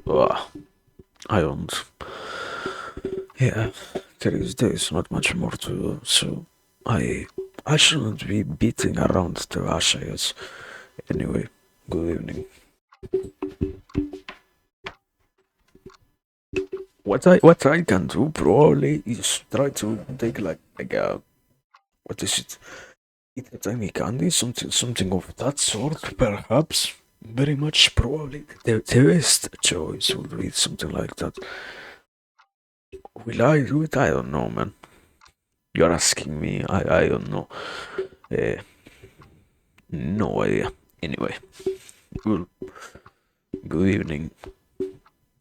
Ugh, I don't. Yeah, there is not much more to do, so I I shouldn't be beating around the rush, I guess. Anyway, good evening. What I can do probably is try to take like a what is it? Eat a tiny candy, something of that sort, perhaps. Very much probably the best choice would be something like that. Will I do it? I don't know, man. You're asking me. I don't know. Uh, no idea. Anyway, good good evening.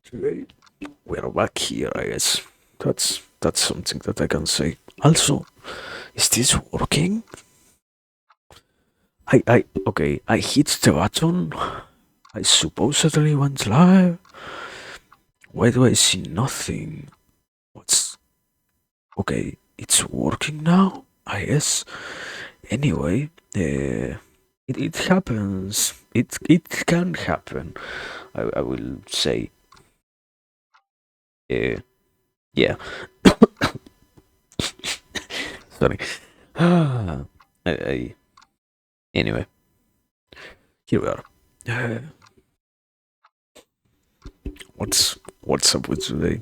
Today we're back here. I guess that's something that I can say. Also, is this working? I okay. I hit the button. I supposedly went live. Why do I see nothing? What's okay? It's working now. I guess. Anyway, it happens. It can happen. I will say. Uh, yeah. Sorry. Ah, anyway, here we are. Uh, what's up with today?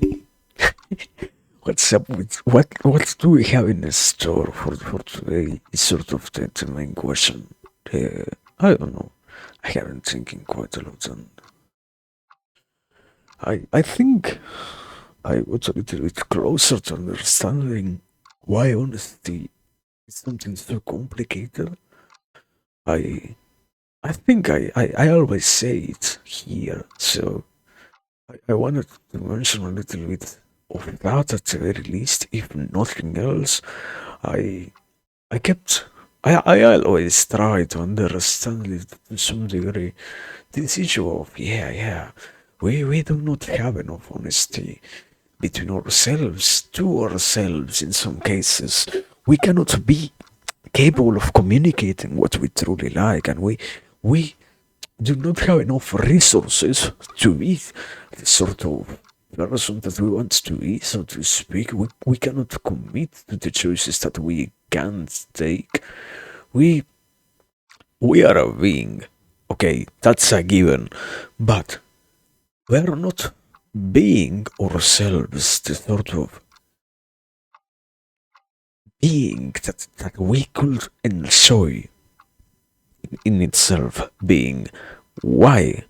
What's up with what do we have in the store for today? Is sort of the main question. I don't know. I haven't thinking quite a lot, and I think I was a little bit closer to understanding why honesty is something so complicated. I I think I always say it here, so I wanted to mention a little bit of that at the very least, if nothing else. I I kept I always try to understand it to some degree. This issue of yeah, we do not have enough honesty between ourselves, to ourselves in some cases. We cannot be capable of communicating what we truly like, and we do not have enough resources to be the sort of person that we want to be, so to speak. We cannot commit to the choices that we can't take. We we are a being. Okay, that's a given. But we are not being ourselves the sort of being that we could enjoy in itself being. Why?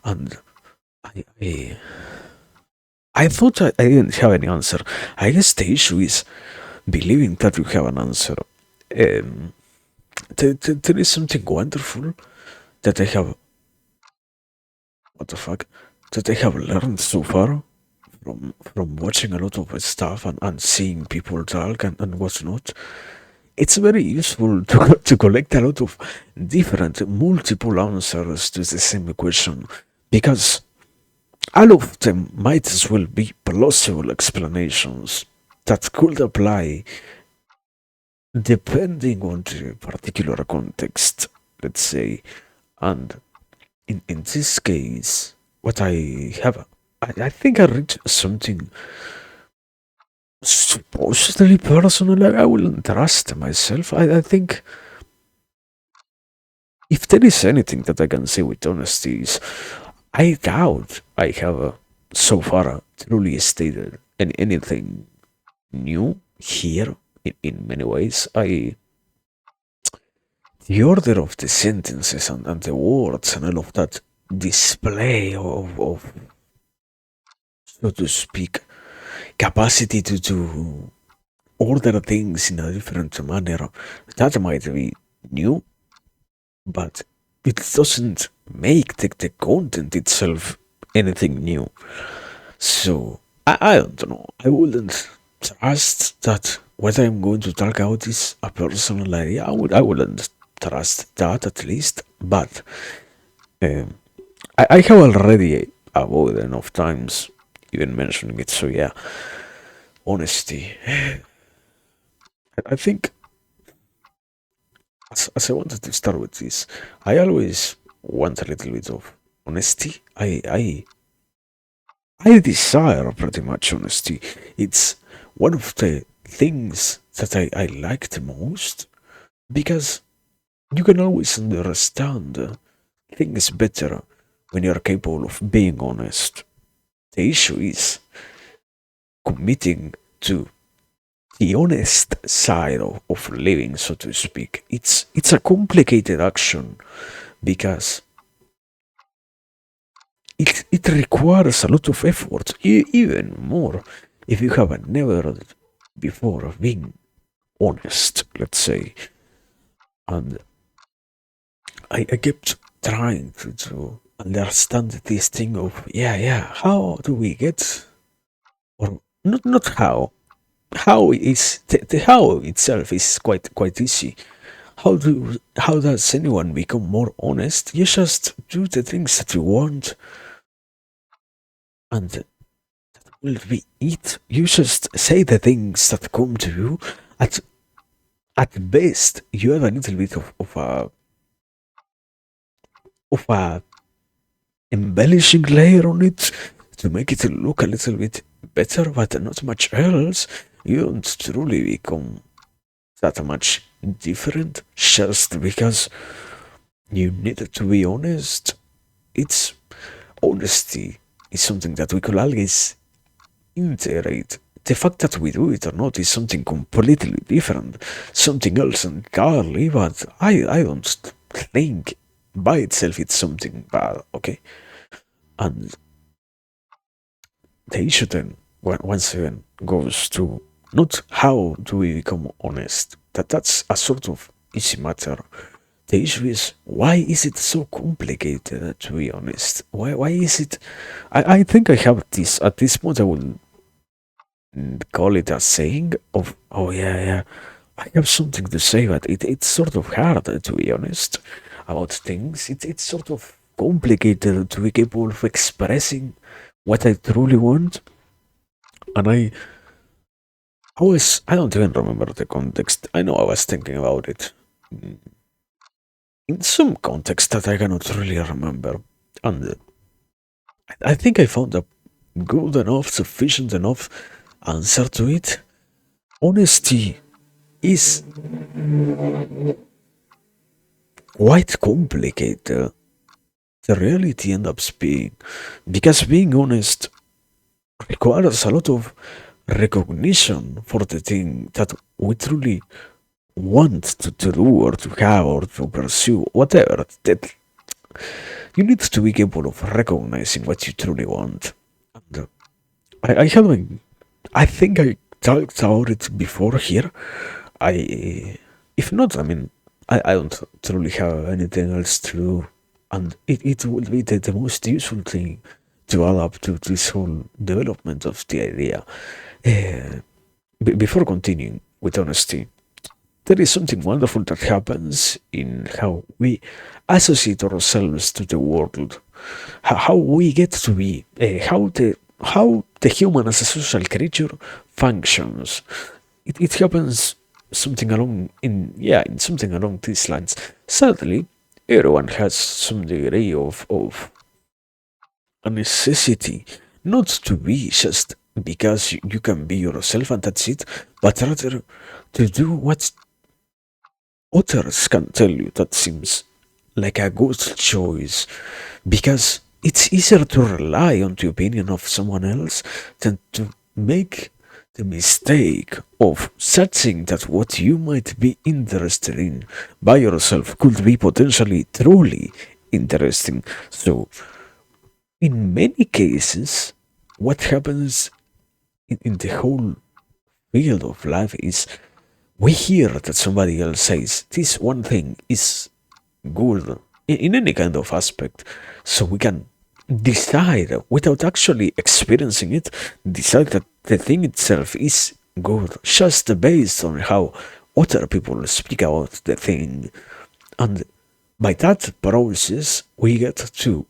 And I thought I didn't have any answer. I guess the issue is believing that you have an answer. Um, there is something wonderful that I have. What the fuck? That I have learned so far from watching a lot of stuff and seeing people talk and whatnot. It's very useful to collect a lot of different, multiple answers to the same question because all of them might as well be plausible explanations that could apply depending on the particular context, let's say. And in this case, what I have, I think I read something supposedly personal. I wouldn't trust myself. I think if there is anything that I can say with honesty is I doubt I have so far truly stated anything new here in many ways. The order of the sentences and the words and all of that display of so to speak capacity to order things in a different manner that might be new, but it doesn't make the content itself anything new. So I don't know. I wouldn't trust that whether I'm going to talk out is a personal idea. I wouldn't trust that at least. But um, I have already avoided enough times even mentioning it. So yeah, honesty. I think as I wanted to start with this, I always want a little bit of honesty. I I desire pretty much honesty. It's one of the things that I like the most because you can always understand things better when you're capable of being honest. The issue is committing to the honest side of living, so to speak. It's a complicated action because it requires a lot of effort, even more if you have never before been honest, let's say. And I kept trying to understand this thing of yeah, how do we get, or not how is the how itself is quite easy. How does anyone become more honest? You just do the things that you want, and that will be it. You just say the things that come to you. At at best, you have a little bit of a embellishing layer on it to make it look a little bit better, but not much else. You don't truly become that much different just because you need to be honest. It's honesty is something that we could always integrate. The fact that we do it or not is something completely different, something else entirely, but I don't think by itself it's something bad, okay? And the issue then, once again, goes to not how do we become honest, that's a sort of easy matter. The issue is why is it so complicated to be honest? Why is it? I think I have this at this point. I will call it a saying of oh yeah, I have something to say, but it's sort of hard to be honest about things. It's sort of complicated to be capable of expressing what I truly want. And I don't even remember the context. I know I was thinking about it in some context that I cannot really remember. And I think I found a good enough, sufficient enough answer to it. Honesty is quite complicated. The reality ends up being because being honest requires a lot of recognition for the thing that we truly want to do or to have or to pursue, whatever. That you need to be capable of recognizing what you truly want. And I haven't. I think I talked about it before here. If not, I mean, I don't truly have anything else to do, and it would be the most useful thing to add up to this whole development of the idea. Uh, Before continuing with honesty, there is something wonderful that happens in how we associate ourselves to the world, how we get to be, how the human as a social creature functions. It happens something along in something along these lines. Sadly, everyone has some degree of a necessity not to be just because you can be yourself and that's it, but rather to do what others can tell you that seems like a good choice because it's easier to rely on the opinion of someone else than to make the mistake of searching that what you might be interested in by yourself could be potentially truly interesting. So, in many cases, what happens in the whole field of life is we hear that somebody else says this one thing is good in any kind of aspect, so we can decide without actually experiencing it, decide that the thing itself is good just based on how other people speak about the thing. And by that process, we get to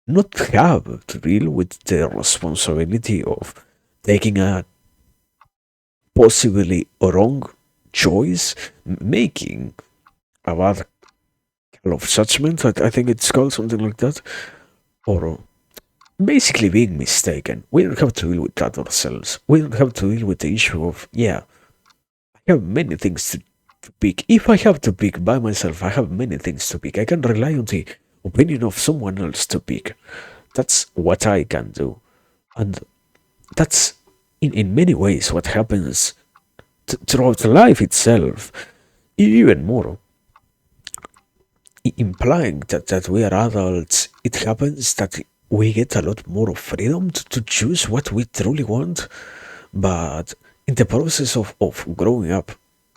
not have to deal with the responsibility of taking a possibly wrong choice, making a bad kind of judgment. I think it's called something like that, or basically being mistaken. We don't have to deal with that ourselves. We don't have to deal with the issue of, yeah, I have many things to pick. If I have to pick by myself, I have many things to pick. I can rely on the opinion of someone else to pick. That's what I can do. And that's in many ways what happens throughout life itself. Even more, implying that we are adults, it happens that we get a lot more freedom to choose what we truly want. But in the process of growing up,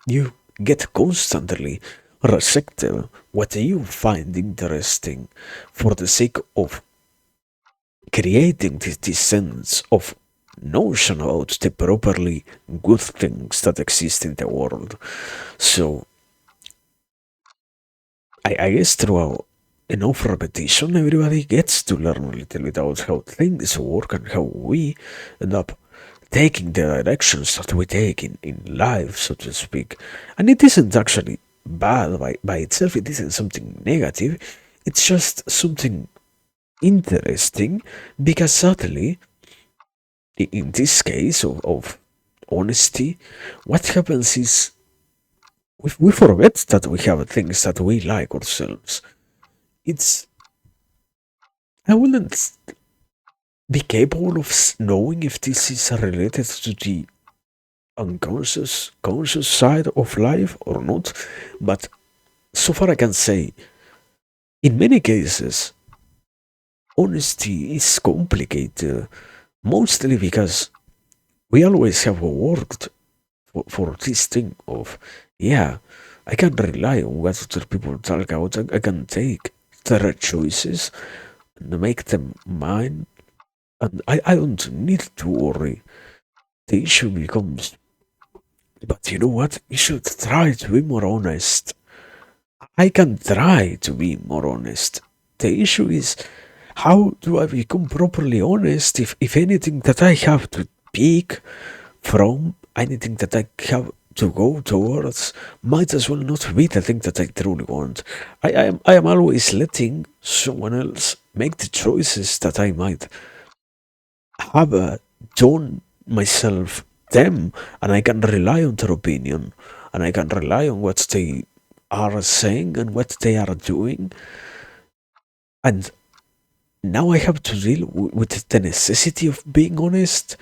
you get constantly resected what you find interesting for the sake of creating this sense of notion about the properly good things that exist in the world. So I guess through enough repetition, everybody gets to learn a little bit about how things work and how we end up taking the directions that we take in life, so to speak. And it isn't actually bad by itself, it isn't something negative, it's just something interesting because suddenly, in this case of honesty, what happens is we forget that we have things that we like ourselves. It's I wouldn't be capable of knowing if this is related to the unconscious conscious side of life or not, but so far I can say in many cases honesty is complicated, mostly because we always have worked for this thing of, yeah, I can rely on what other people talk about. I can take their choices and make them mine, and I don't need to worry. The issue becomes, but you know what? You should try to be more honest. I can try to be more honest. The issue is, how do I become properly honest if anything that I have to pick from, anything that I have to go towards, might as well not be the thing that I truly want? I am always letting someone else make the choices that I might have done myself them, and I can rely on their opinion, and I can rely on what they are saying and what they are doing, and now I have to deal with the necessity of being honest.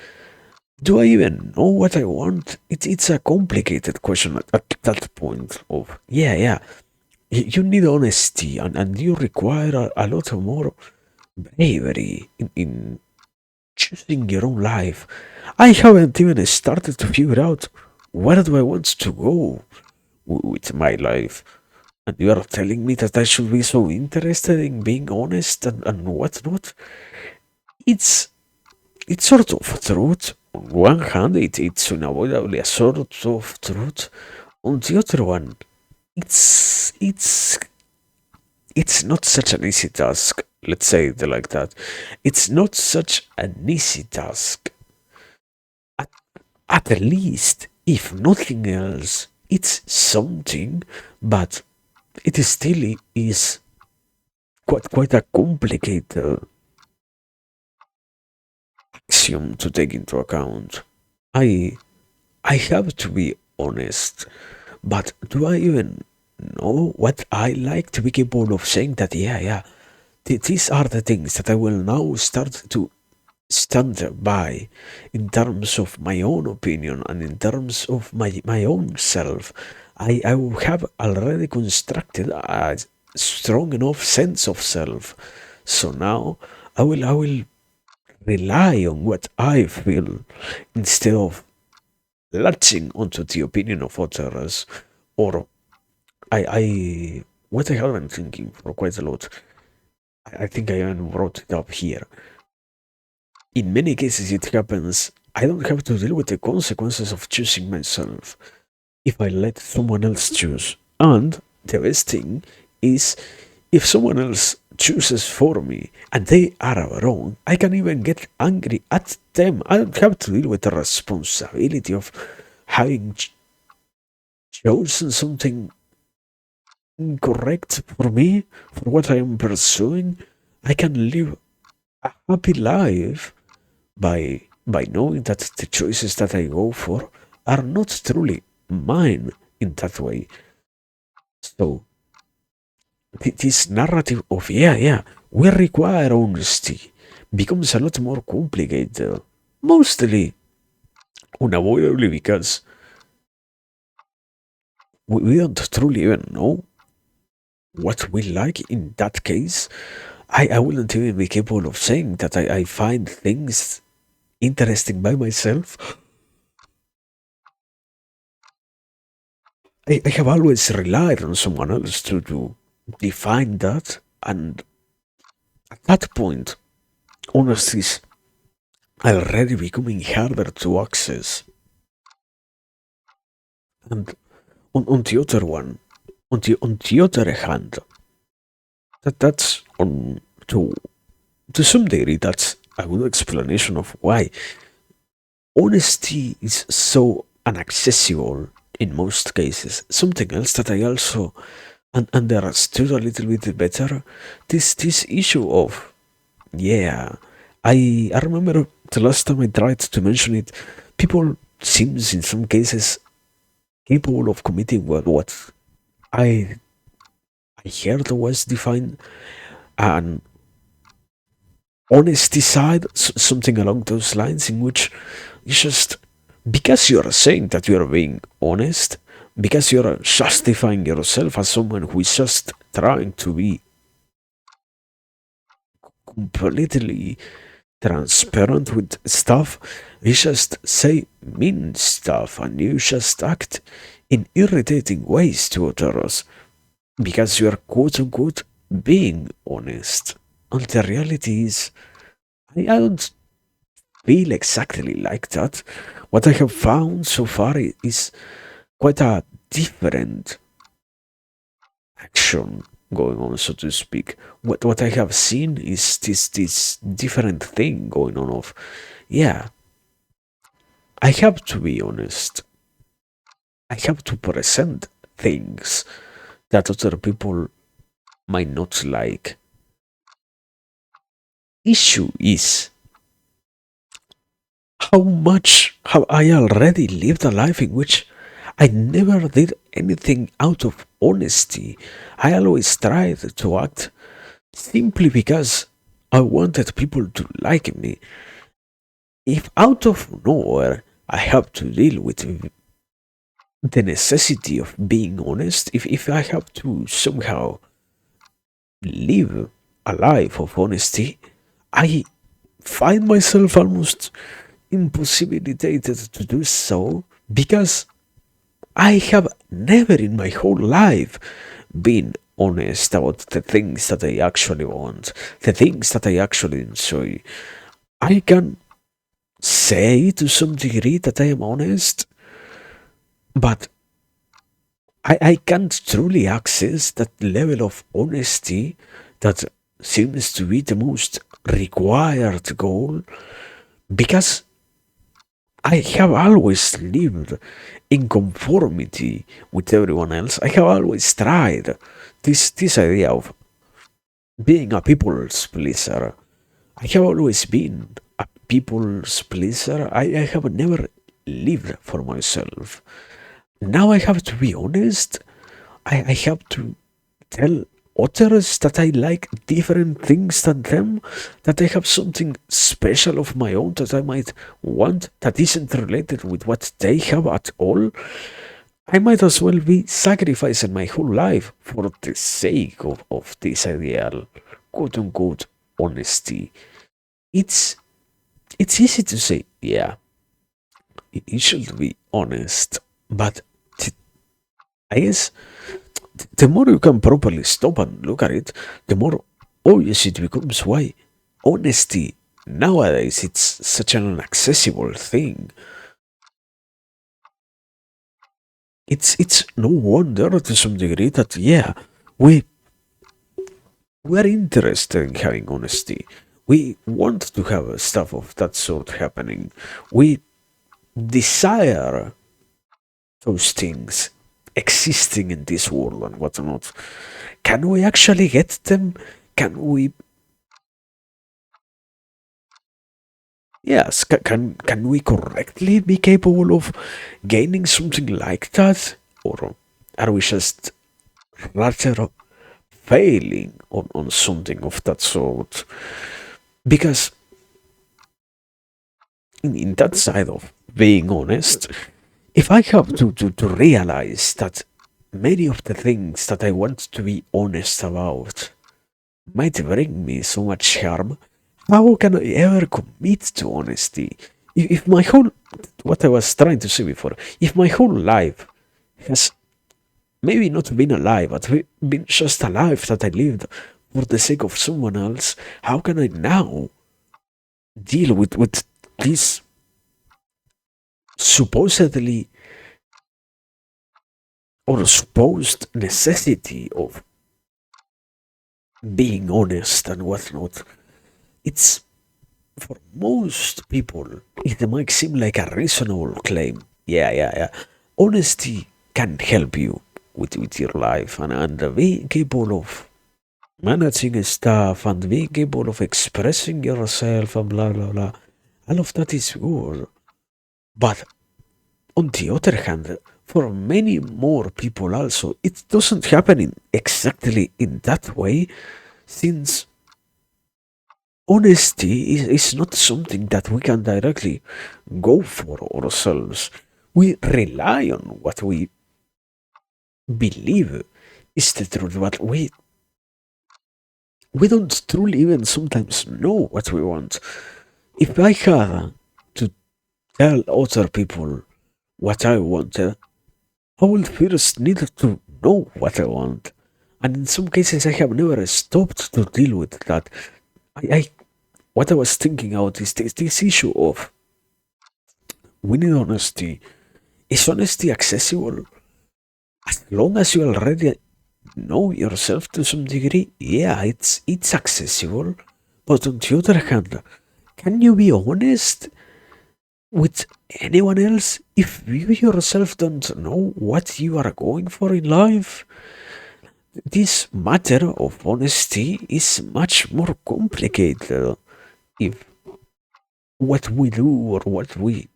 Do I even know what I want? It's a complicated question at that point of, yeah, yeah. You need honesty, and you require a lot more bravery in choosing your own life. I haven't even started to figure out where do I want to go with my life. And you are telling me that I should be so interested in being honest and whatnot? It's it's sort of truth. On one hand, it's unavoidably a sort of truth. On the other one, it's it's not such an easy task. Let's say it like that. It's not such an easy task. At, at least, if nothing else, it's something, but it still is quite a complicated axiom to take into account. I I have to be honest, but do I even know what I like to be capable of saying that, yeah, yeah, these are the things that I will now start to stand by in terms of my own opinion and in terms of my own self. I will have already constructed a strong enough sense of self. So now I will rely on what I feel instead of latching onto the opinion of others. Or I what I have been thinking for quite a lot. I think I even wrote it up here. In many cases, it happens. I don't have to deal with the consequences of choosing myself if I let someone else choose. And the best thing is, if someone else chooses for me and they are wrong, I can even get angry at them. I don't have to deal with the responsibility of having chosen something incorrect for me, for what I am pursuing. I can live happy life by knowing that the choices that I go for are not truly mine in that way. So this narrative of yeah, we require honesty becomes a lot more complicated. Mostly unavoidably because we don't truly even know what we like in that case. I wouldn't even be capable of saying that I find things interesting by myself. I have always relied on someone else to define that, and at that point, honesty is already becoming harder to access. And on the other one, on the other hand, that's on to some degree that's a good explanation of why honesty is so inaccessible in most cases. Something else that I also understood a little bit better, this issue of yeah. I remember the last time I tried to mention it, people seems in some cases capable of committing what I I heard was defined an honesty side, something along those lines, in which you just because you are saying that you are being honest, because you are justifying yourself as someone who is just trying to be completely transparent with stuff, you just say mean stuff and you just act in irritating ways to others because you are quote unquote being honest. And the reality is, I don't feel exactly like that. What I have found so far is quite a different action going on, so to speak. What I have seen is this different thing going on of yeah, I have to be honest. I have to present things that other people might not like. Issue is how much have I already lived a life in which I never did anything out of honesty. I always tried to act simply because I wanted people to like me. If out of nowhere I have to deal with the necessity of being honest, if I have to somehow live a life of honesty, I find myself almost impossibilitated to do so because I have never in my whole life been honest about the things that I actually want, the things that I actually enjoy. I can say to some degree that I am honest, but I can't truly access that level of honesty that seems to be the most required goal because I have always lived in conformity with everyone else. I have always tried this idea of being a people's pleaser. I have always been a people's pleaser. I have never lived for myself. Now I have to be honest. I have to tell others that I like different things than them, that I have something special of my own that I might want that isn't related with what they have at all. I might as well be sacrificing my whole life for the sake of this ideal, quote unquote, honesty. It's it's easy to say, yeah, you should be honest, but I guess the more you can properly stop and look at it, the more obvious it becomes why honesty nowadays it's such an inaccessible thing. It's no wonder to some degree that yeah, we we're interested in having honesty. We want to have stuff of that sort happening. We desire those things existing in this world and whatnot. Can we actually get them? Can we Yes, can we correctly be capable of gaining something like that, or are we just rather failing on something of that sort? Because in that side of being honest, if I have to realize that many of the things that I want to be honest about might bring me so much harm, how can I ever commit to honesty? If my whole, what I was trying to say before, if my whole life has maybe not been alive, but been just a life that I lived for the sake of someone else, how can I now deal with this supposedly or supposed necessity of being honest and whatnot? It's for most people, it might seem like a reasonable claim. Yeah, yeah, yeah. Honesty can help you with your life and being capable of managing stuff and being capable of expressing yourself and blah blah blah. All of that is good. But on the other hand, for many more people also, it doesn't happen in exactly in that way, since honesty is not something that we can directly go for ourselves. We rely on what we believe is the truth, but we don't truly even sometimes know what we want. If I had to tell other people what I wanted, I would first need to know what I want. And in some cases, I have never stopped to deal with that. I what I was thinking out is this issue of we need honesty. Is honesty accessible as long as you already know yourself to some degree? Yeah, it's accessible. But on the other hand, can you be honest with anyone else if you yourself don't know what you are going for in life? This matter of honesty is much more complicated if what we do or what we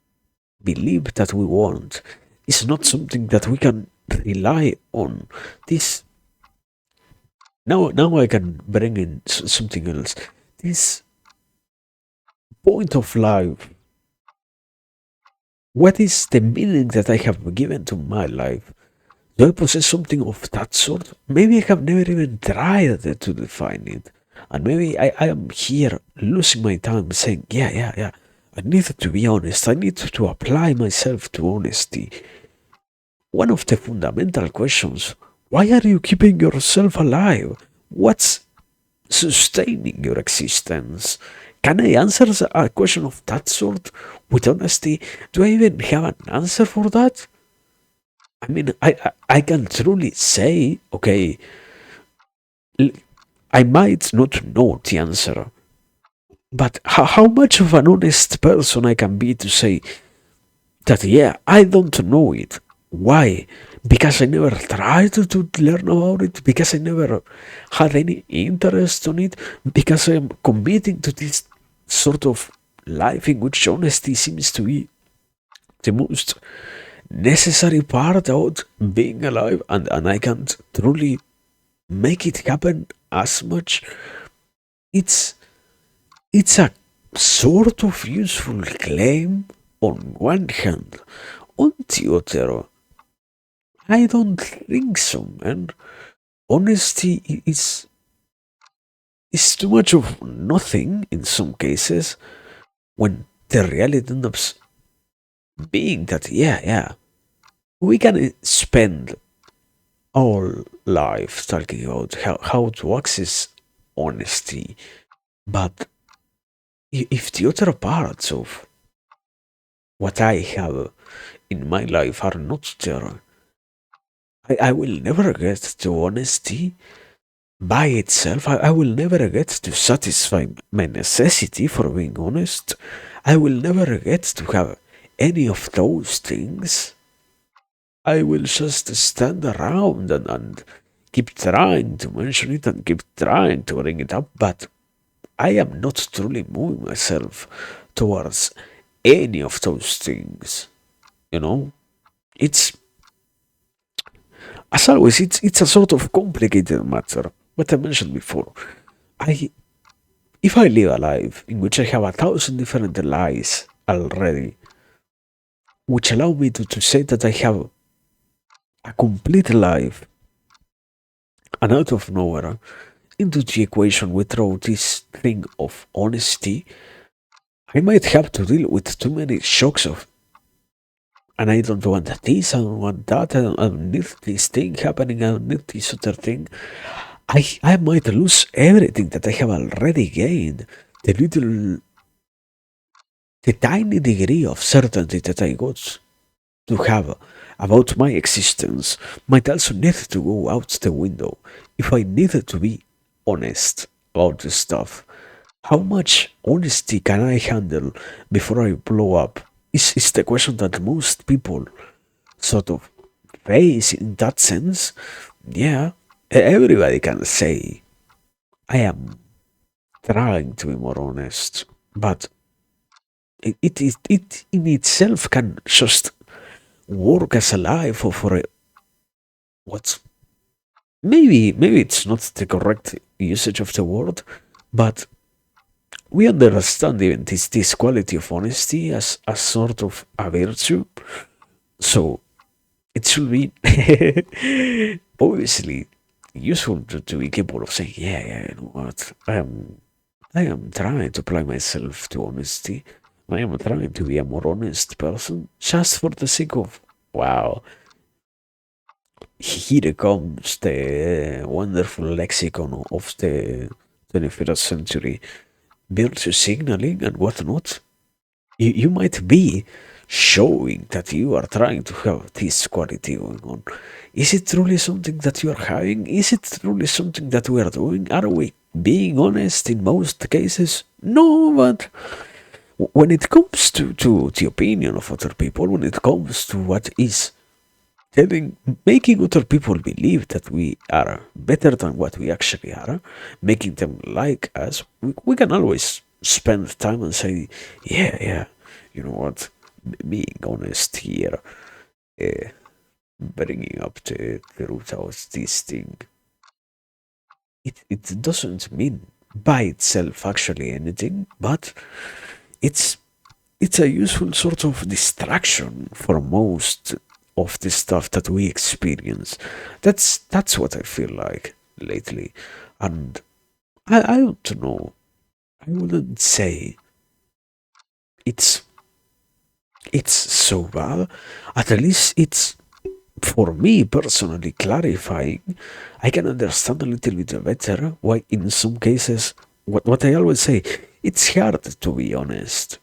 believe that we want is not something that we can rely on. This now I can bring in something else. This point of life. What is the meaning that I have given to my life? Do I possess something of that sort? Maybe I have never even tried to define it. And maybe I am here losing my time saying, yeah, yeah, yeah. I need to be honest. I need to apply myself to honesty. One of the fundamental questions, why are you keeping yourself alive? What's sustaining your existence? Can I answer a question of that sort with honesty? Do I even have an answer for that? I mean, I can truly say, okay, I might not know the answer, but how much of an honest person I can be to say that, yeah, I don't know it. Why? Because I never tried to learn about it, because I never had any interest on it, because I am committing to this sort of life in which honesty seems to be the most necessary part about being alive, and I can't truly make it happen as much. It's it's a sort of useful claim on one hand. On the other, I don't think so, man. Honesty is too much of nothing in some cases when the reality ends up being that, yeah, yeah, we can spend our life talking about how to access honesty, but if the other parts of what I have in my life are not there, I will never get to honesty by itself. I will never get to satisfy my necessity for being honest. I will never get to have any of those things. I will just stand around and keep trying to mention it and keep trying to bring it up, but I am not truly moving myself towards any of those things. You know, it's as always, it's a sort of complicated matter. What I mentioned before, I if I live a life in which I have 1,000 different lies already, which allow me to say that I have a complete life, and out of nowhere, into the equation we throw this thing of honesty, I might have to deal with too many shocks of, and I don't want this, I don't want that, I don't need this thing happening, I don't need this other thing. I might lose everything that I have already gained. The little, the tiny degree of certainty that I got to have about my existence might also need to go out the window if I needed to be honest about this stuff. How much honesty can I handle before I blow up? Is the question that most people sort of face in that sense. Yeah, everybody can say, I am trying to be more honest, but it in itself can just work as a lie for a, what's maybe it's not the correct usage of the word, but we understand even this quality of honesty as a sort of a virtue. So it should be obviously useful to be capable of saying, yeah, you know what, I am trying to apply myself to honesty. I am trying to be a more honest person just for the sake of, wow, here comes the wonderful lexicon of the 21st century, virtue signaling and whatnot. You might be showing that you are trying to have this quality going on. Is it truly something that you are having? Is it truly something that we are doing? Are we being honest in most cases? No, but when it comes to the opinion of other people, when it comes to what is telling, making other people believe that we are better than what we actually are, making them like us, we can always spend time and say, yeah, you know what, being honest here, uh, bringing up the root of this thing, it doesn't mean by itself actually anything, but it's it's a useful sort of distraction for most of the stuff that we experience. That's what I feel like lately, and I don't know. I wouldn't say it's it's so bad. At least it's, for me personally, clarifying. I can understand a little bit better why in some cases, what I always say, it's hard to be honest.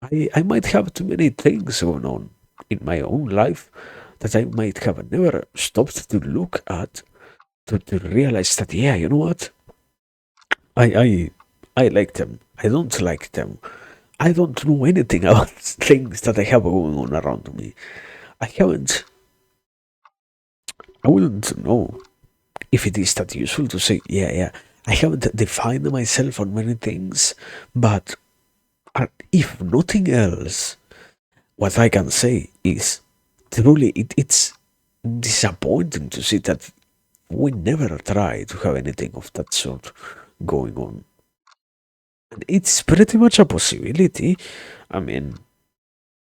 I might have too many things going on in my own life that I might have never stopped to look at, to realize that, yeah, you know what, I I I like them, I don't like them, I don't know anything about things that I have going on around me. I haven't, I wouldn't know if it is that useful to say, yeah, I haven't defined myself on many things, but if nothing else, what I can say is truly it's disappointing to see that we never try to have anything of that sort going on. And it's pretty much a possibility. I mean,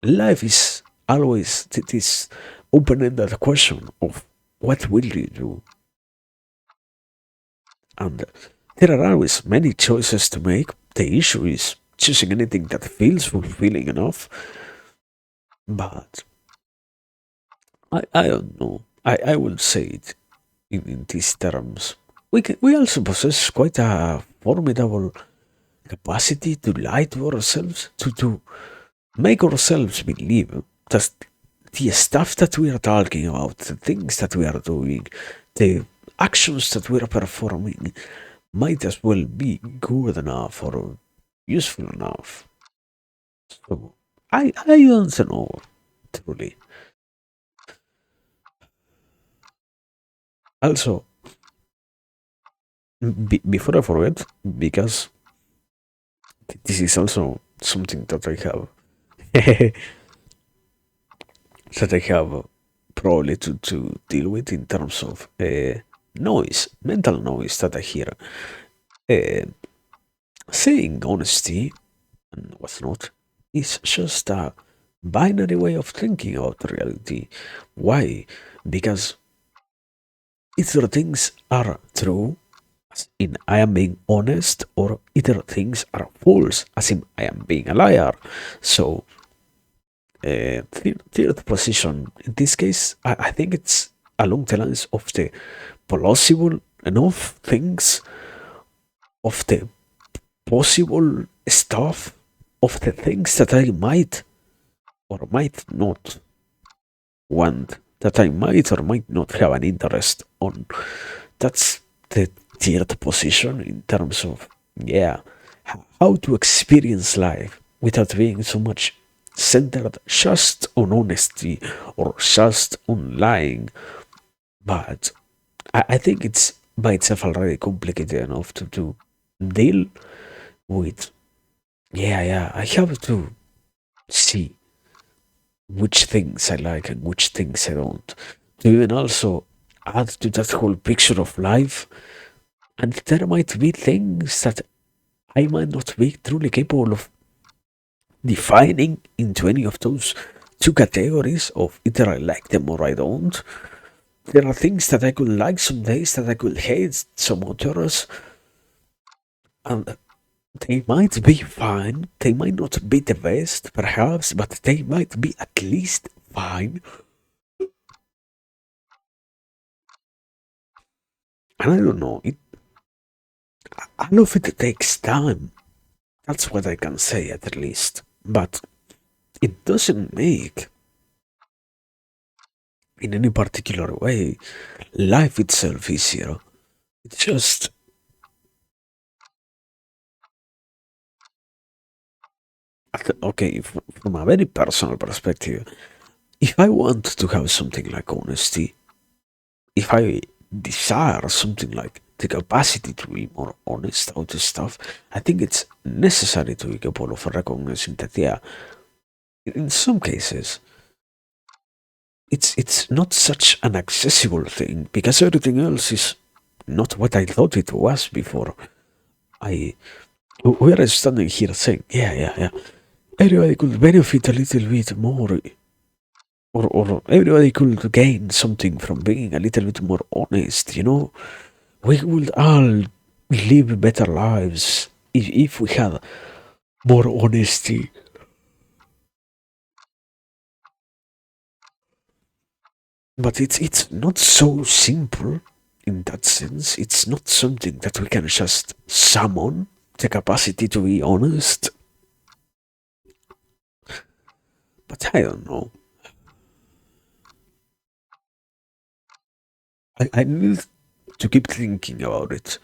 life is always this open ended question of what will you do? And there are always many choices to make. The issue is choosing anything that feels fulfilling enough. But I don't know. I will say it in these terms. We also possess quite a formidable capacity to lie to ourselves, to make ourselves believe that the stuff that we are talking about, the things that we are doing, the actions that we are performing might as well be good enough or useful enough. So I don't know truly. Also, before I forget, because this is also something that I have that I have probably to deal with in terms of noise, mental noise that I hear. Uh, Saying honesty and what's not is just a binary way of thinking about reality. Why? Because either things are true, as in I am being honest, or either things are false, as in I am being a liar. So, third position, in this case, I think it's along the lines of the plausible enough things, of the possible stuff, of the things that I might or might not want, that I might or might not have an interest on. That's the third position in terms of, yeah, how to experience life without being so much centered just on honesty or just on lying. But I think it's by itself already complicated enough to deal with. Yeah, yeah, I have to see which things I like and which things I don't. To even also add to that whole picture of life, and there might be things that I might not be truly capable of defining into any of those two categories of either I like them or I don't. There are things that I could like some days, that I could hate some others, and they might be fine. They might not be the best, perhaps, but they might be at least fine. And I don't know. I know if it takes time. That's what I can say at least. But it doesn't make, in any particular way, life itself easier. It's just, okay, from a very personal perspective, if I want to have something like honesty, if I desire something like the capacity to be more honest about this stuff, I think it's necessary to be capable of recognizing that, yeah, in some cases, it's not such an accessible thing because everything else is not what I thought it was before. I we are standing here saying, yeah, yeah, yeah, everybody could benefit a little bit more, or everybody could gain something from being a little bit more honest. We would all live better lives if we had more honesty. But it's not so simple in that sense. It's not something that we can just summon the capacity to be honest. But I don't know. I need to keep thinking about it.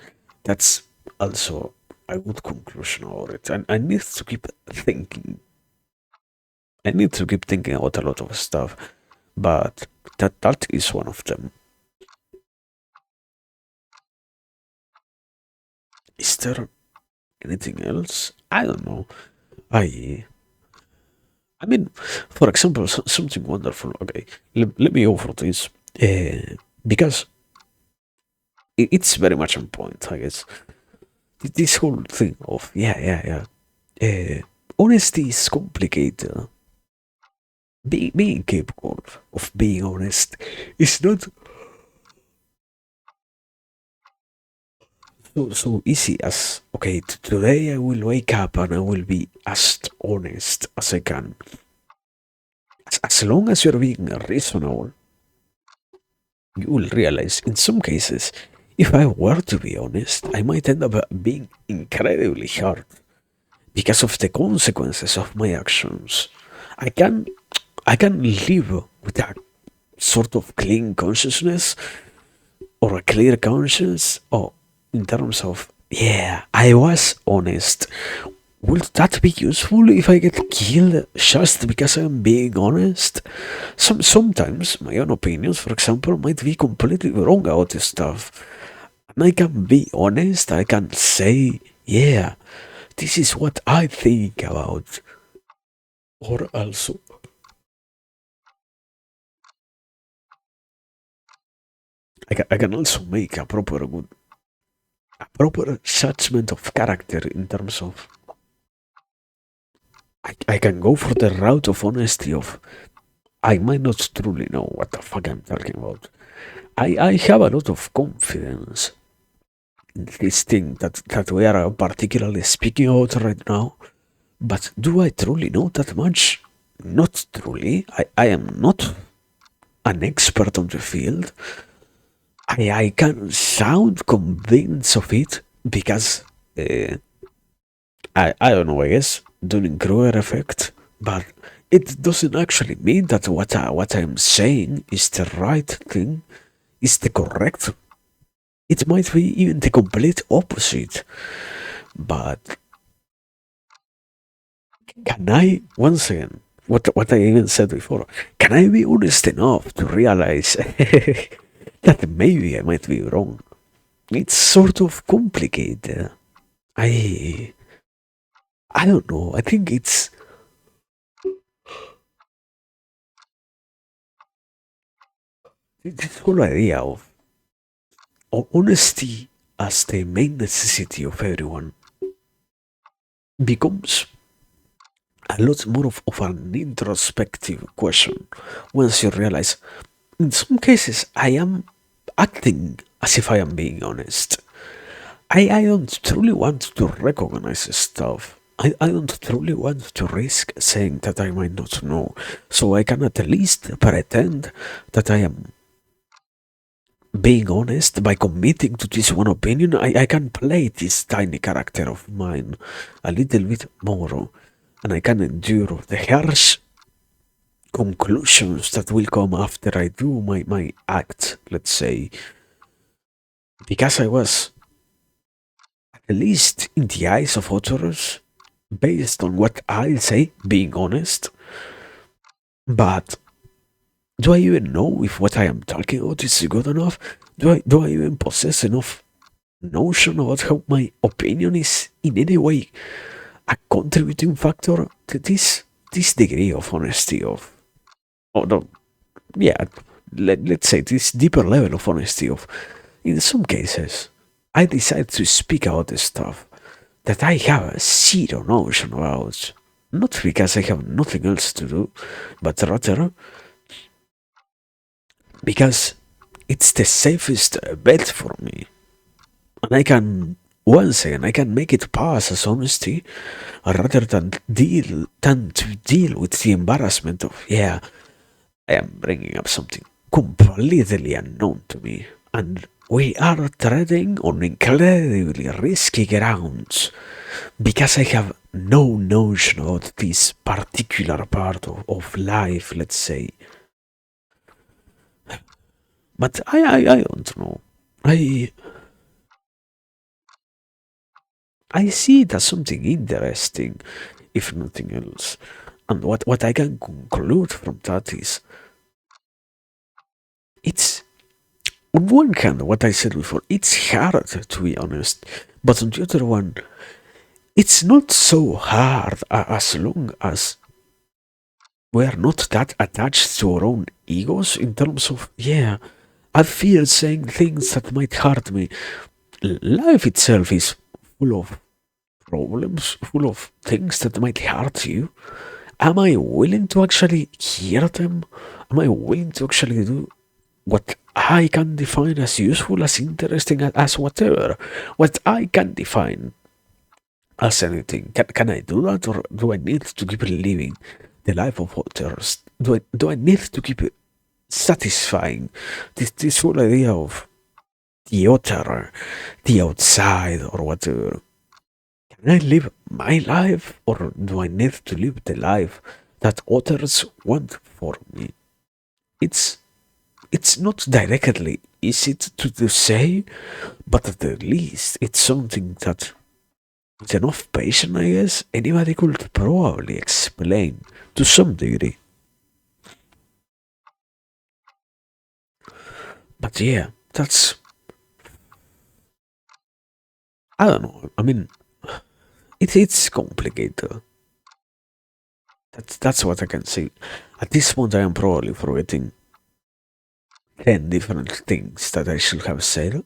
That's also a good conclusion about it. And I need to keep thinking. I need to keep thinking about a lot of stuff. But that is one of them. Is there anything else? I don't know. I I mean, for example, something wonderful. Okay, let me offer this because it's very much on point. I guess this whole thing of, yeah, yeah, yeah. Honesty is complicated. Being capable of being honest is not so easy as, okay, today I will wake up and I will be as honest as I can. As long as you're being reasonable, you will realize in some cases, if I were to be honest, I might end up being incredibly hard because of the consequences of my actions. I can I can live with a sort of clean consciousness or a clear conscience, or in terms of, yeah, I was honest. Will that be useful if I get killed just because I'm being honest? Sometimes my own opinions, for example, might be completely wrong about this stuff. And I can be honest, I can say, yeah, this is what I think about. Or also, I can also make a proper judgment of character in terms of I can go for the route of honesty of I might not truly know what the fuck I'm talking about. I have a lot of confidence in this thing that we are particularly speaking about right now. But do I truly know that much? Not truly. I am not an expert on the field. I can sound convinced of it because I don't know, I guess, Dunning-Kruger effect, but it doesn't actually mean that what I'm saying is the right thing, is the correct. It might be even the complete opposite. But can I, once again, what I even said before, can I be honest enough to realize that maybe I might be wrong? It's sort of complicated. I I don't know. I think it's this whole idea of honesty as the main necessity of everyone becomes a lot more of an introspective question once you realize in some cases I am acting as if I am being honest. I don't truly want to recognize stuff. I don't truly want to risk saying that I might not know, so I can at least pretend that I am being honest by committing to this one opinion. I can play this tiny character of mine a little bit more, and I can endure the harsh conclusions that will come after I do my act, let's say, because I was, at least in the eyes of others, based on what I say, being honest. But do I even know if what I am talking about is good enough? Do I even possess enough notion about how my opinion is in any way a contributing factor to this degree of honesty of oh no yeah let's say this deeper level of honesty of in some cases I decide to speak about the stuff that I have a zero notion about, not because I have nothing else to do, but rather because it's the safest bet for me. And I can, once again, I can make it pass as honesty rather than to deal with the embarrassment of, yeah, I am bringing up something completely unknown to me. And we are treading on incredibly risky grounds because I have no notion about this particular part of life, let's say. But I don't know. I I see it as something interesting, if nothing else. And what I can conclude from that is it's on one hand what I said before, it's hard to be honest. But on the other one, it's not so hard as long as we are not that attached to our own egos in terms of, yeah, I fear saying things that might hurt me. Life itself is full of problems, full of things that might hurt you. Am I willing to actually hear them? Am I willing to actually do what I can define as useful, as interesting, as whatever? What I can define as anything. Can I do that, or do I need to keep living the life of others? Do I need to keep it satisfying this whole idea of the other, the outside, or whatever? Can I live my life, or do I need to live the life that others want for me? It's it's not directly easy to say, but at the least it's something that with enough patience, I guess, anybody could probably explain to some degree. But yeah, that's I don't know. I mean, it's complicated. That's what I can say. At this point, I am probably forgetting 10 different things that I should have said.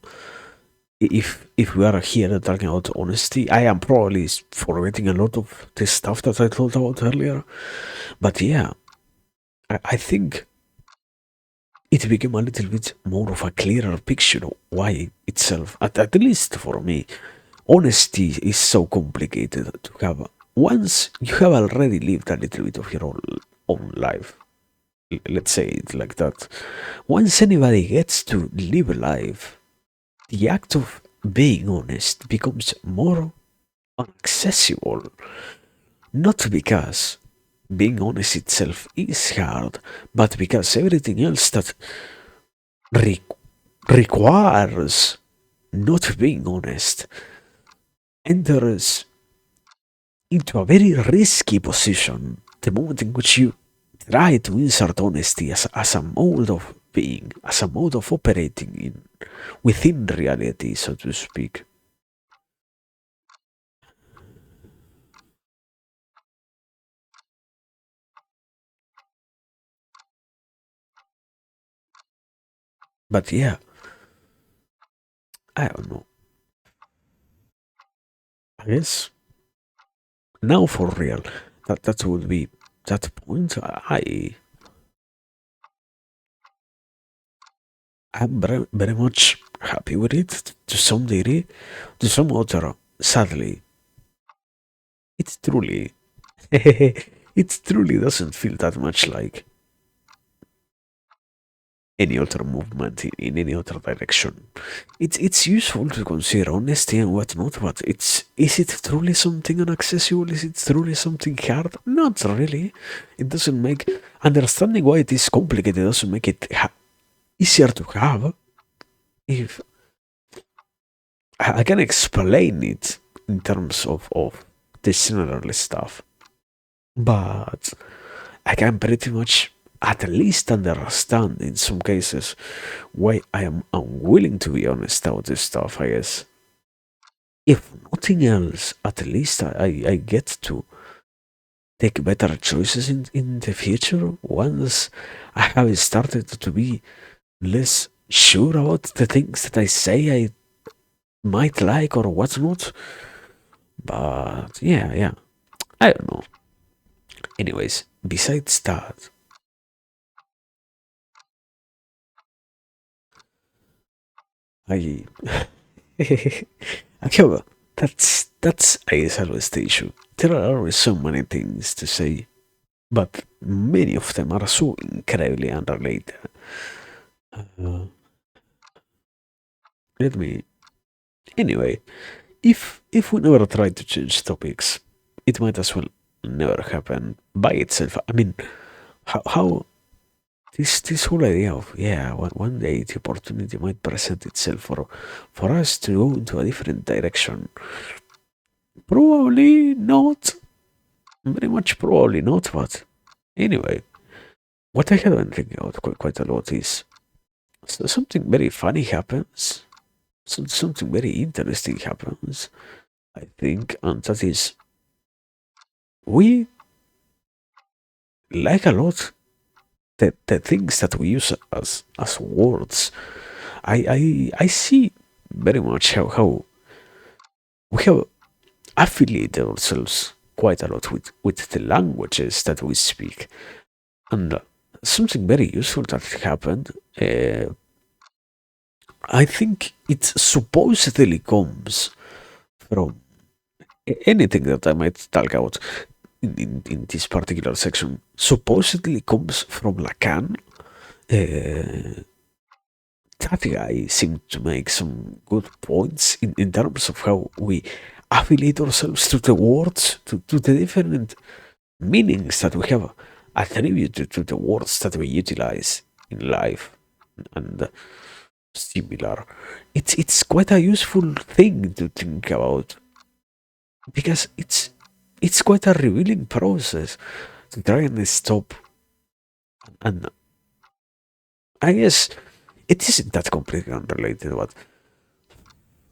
If we are here talking about honesty, I am probably forgetting a lot of the stuff that I thought about earlier. But yeah, I think it became a little bit more of a clearer picture of why itself, at least for me, honesty is so complicated to have. Once you have already lived a little bit of your own life, let's say it like that, once anybody gets to live a life, the act of being honest becomes more inaccessible. Not because being honest itself is hard, but because everything else that re- requires not being honest enters into a very risky position the moment in which you try to insert honesty as a mode of being, as a mode of operating within reality, so to speak. But yeah, I don't know. I guess now for real, that would be that point. I'm very much happy with it to some degree. To some other, sadly, it's truly, it truly doesn't feel that much like any other movement in any other direction. It's useful to consider honesty and whatnot, but is it truly something inaccessible? Is it truly something hard? Not really. It doesn't make understanding why it is complicated doesn't make it easier to have. If I can explain it in terms of the similar stuff, but I can pretty much at least understand in some cases why I am unwilling to be honest about this stuff, I guess. If nothing else, at least I get to take better choices in the future once I have started to be less sure about the things that I say I might like or whatnot. But yeah, I don't know. Anyways, besides that, I however, that's a always the issue. There are always so many things to say, but many of them are so incredibly unrelated. Uh, let me anyway. If we never try to change topics, it might as well never happen by itself. I mean, how this whole idea of yeah, one day the opportunity might present itself for us to go into a different direction. Probably not. Very much probably not, but anyway, what I have been thinking about quite a lot is something very funny happens, something very interesting happens, I think, and that is we like a lot the things that we use as words. I see very much how we have affiliated ourselves quite a lot with the languages that we speak. And something very useful that happened, I think it supposedly comes from anything that I might talk about in this particular section, supposedly comes from Lacan. Uh, that guy seemed to make some good points in terms of how we affiliate ourselves to the words, to the different meanings that we have attributed to the words that we utilize in life and similar. It's quite a useful thing to think about because it's quite a revealing process to try and stop. And I guess it isn't that completely unrelated, but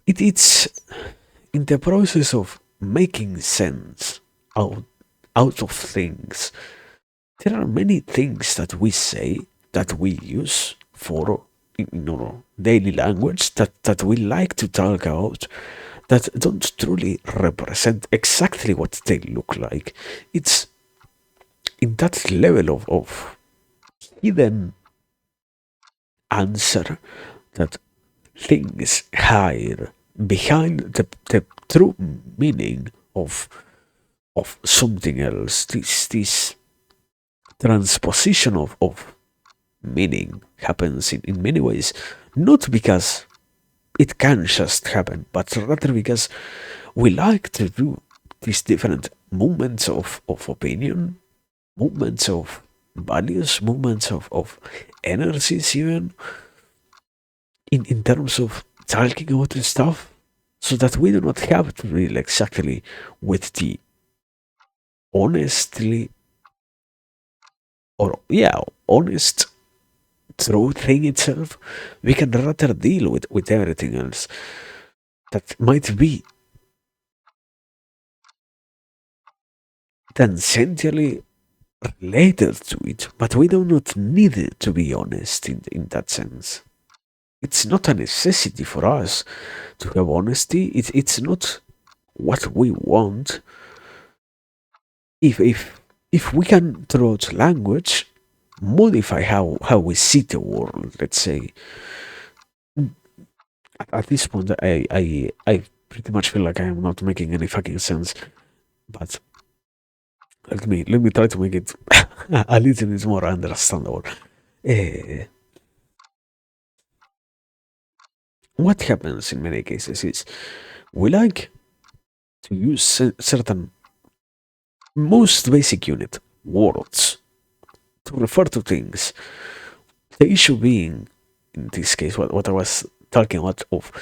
it's in the process of making sense out, out of things. There are many things that we say, that we use for in our daily language, that we like to talk about, that don't truly represent exactly what they look like. It's in that level of hidden answer that things hide behind the true meaning of something else. This transposition of meaning happens in many ways, not because it can just happen, but rather because we like to do these different movements of opinion, movements of values, movements of energies, even in terms of talking about this stuff, so that we do not have to deal exactly with the honestly or yeah honest true thing itself. We can rather deal with everything else that might be tangentially related to it, but we do not need it to be honest in that sense. It's not a necessity for us to have honesty. It's not what we want. If we can throughout language modify how we see the world, let's say, at this point I pretty much feel like I am not making any fucking sense, but let me try to make it a little bit more understandable. Eh, what happens in many cases is we like to use certain most basic unit words to refer to things. The issue being, in this case, what I was talking about of,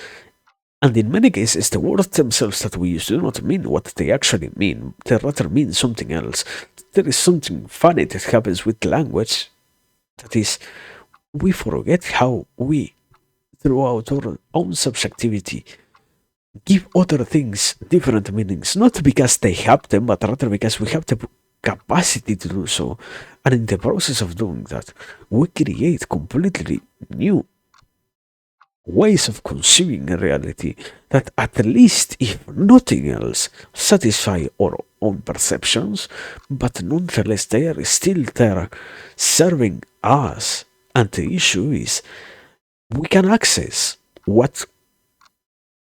and in many cases, the words themselves that we use do not mean what they actually mean. They rather mean something else. There is something funny that happens with language. That is, we forget how we, throughout our own subjectivity, give other things different meanings, not because they have them, but rather because we have the capacity to do so. And in the process of doing that, we create completely new ways of conceiving a reality that, at least if nothing else, satisfy our own perceptions, but nonetheless they are still there serving us. And the issue is we can access what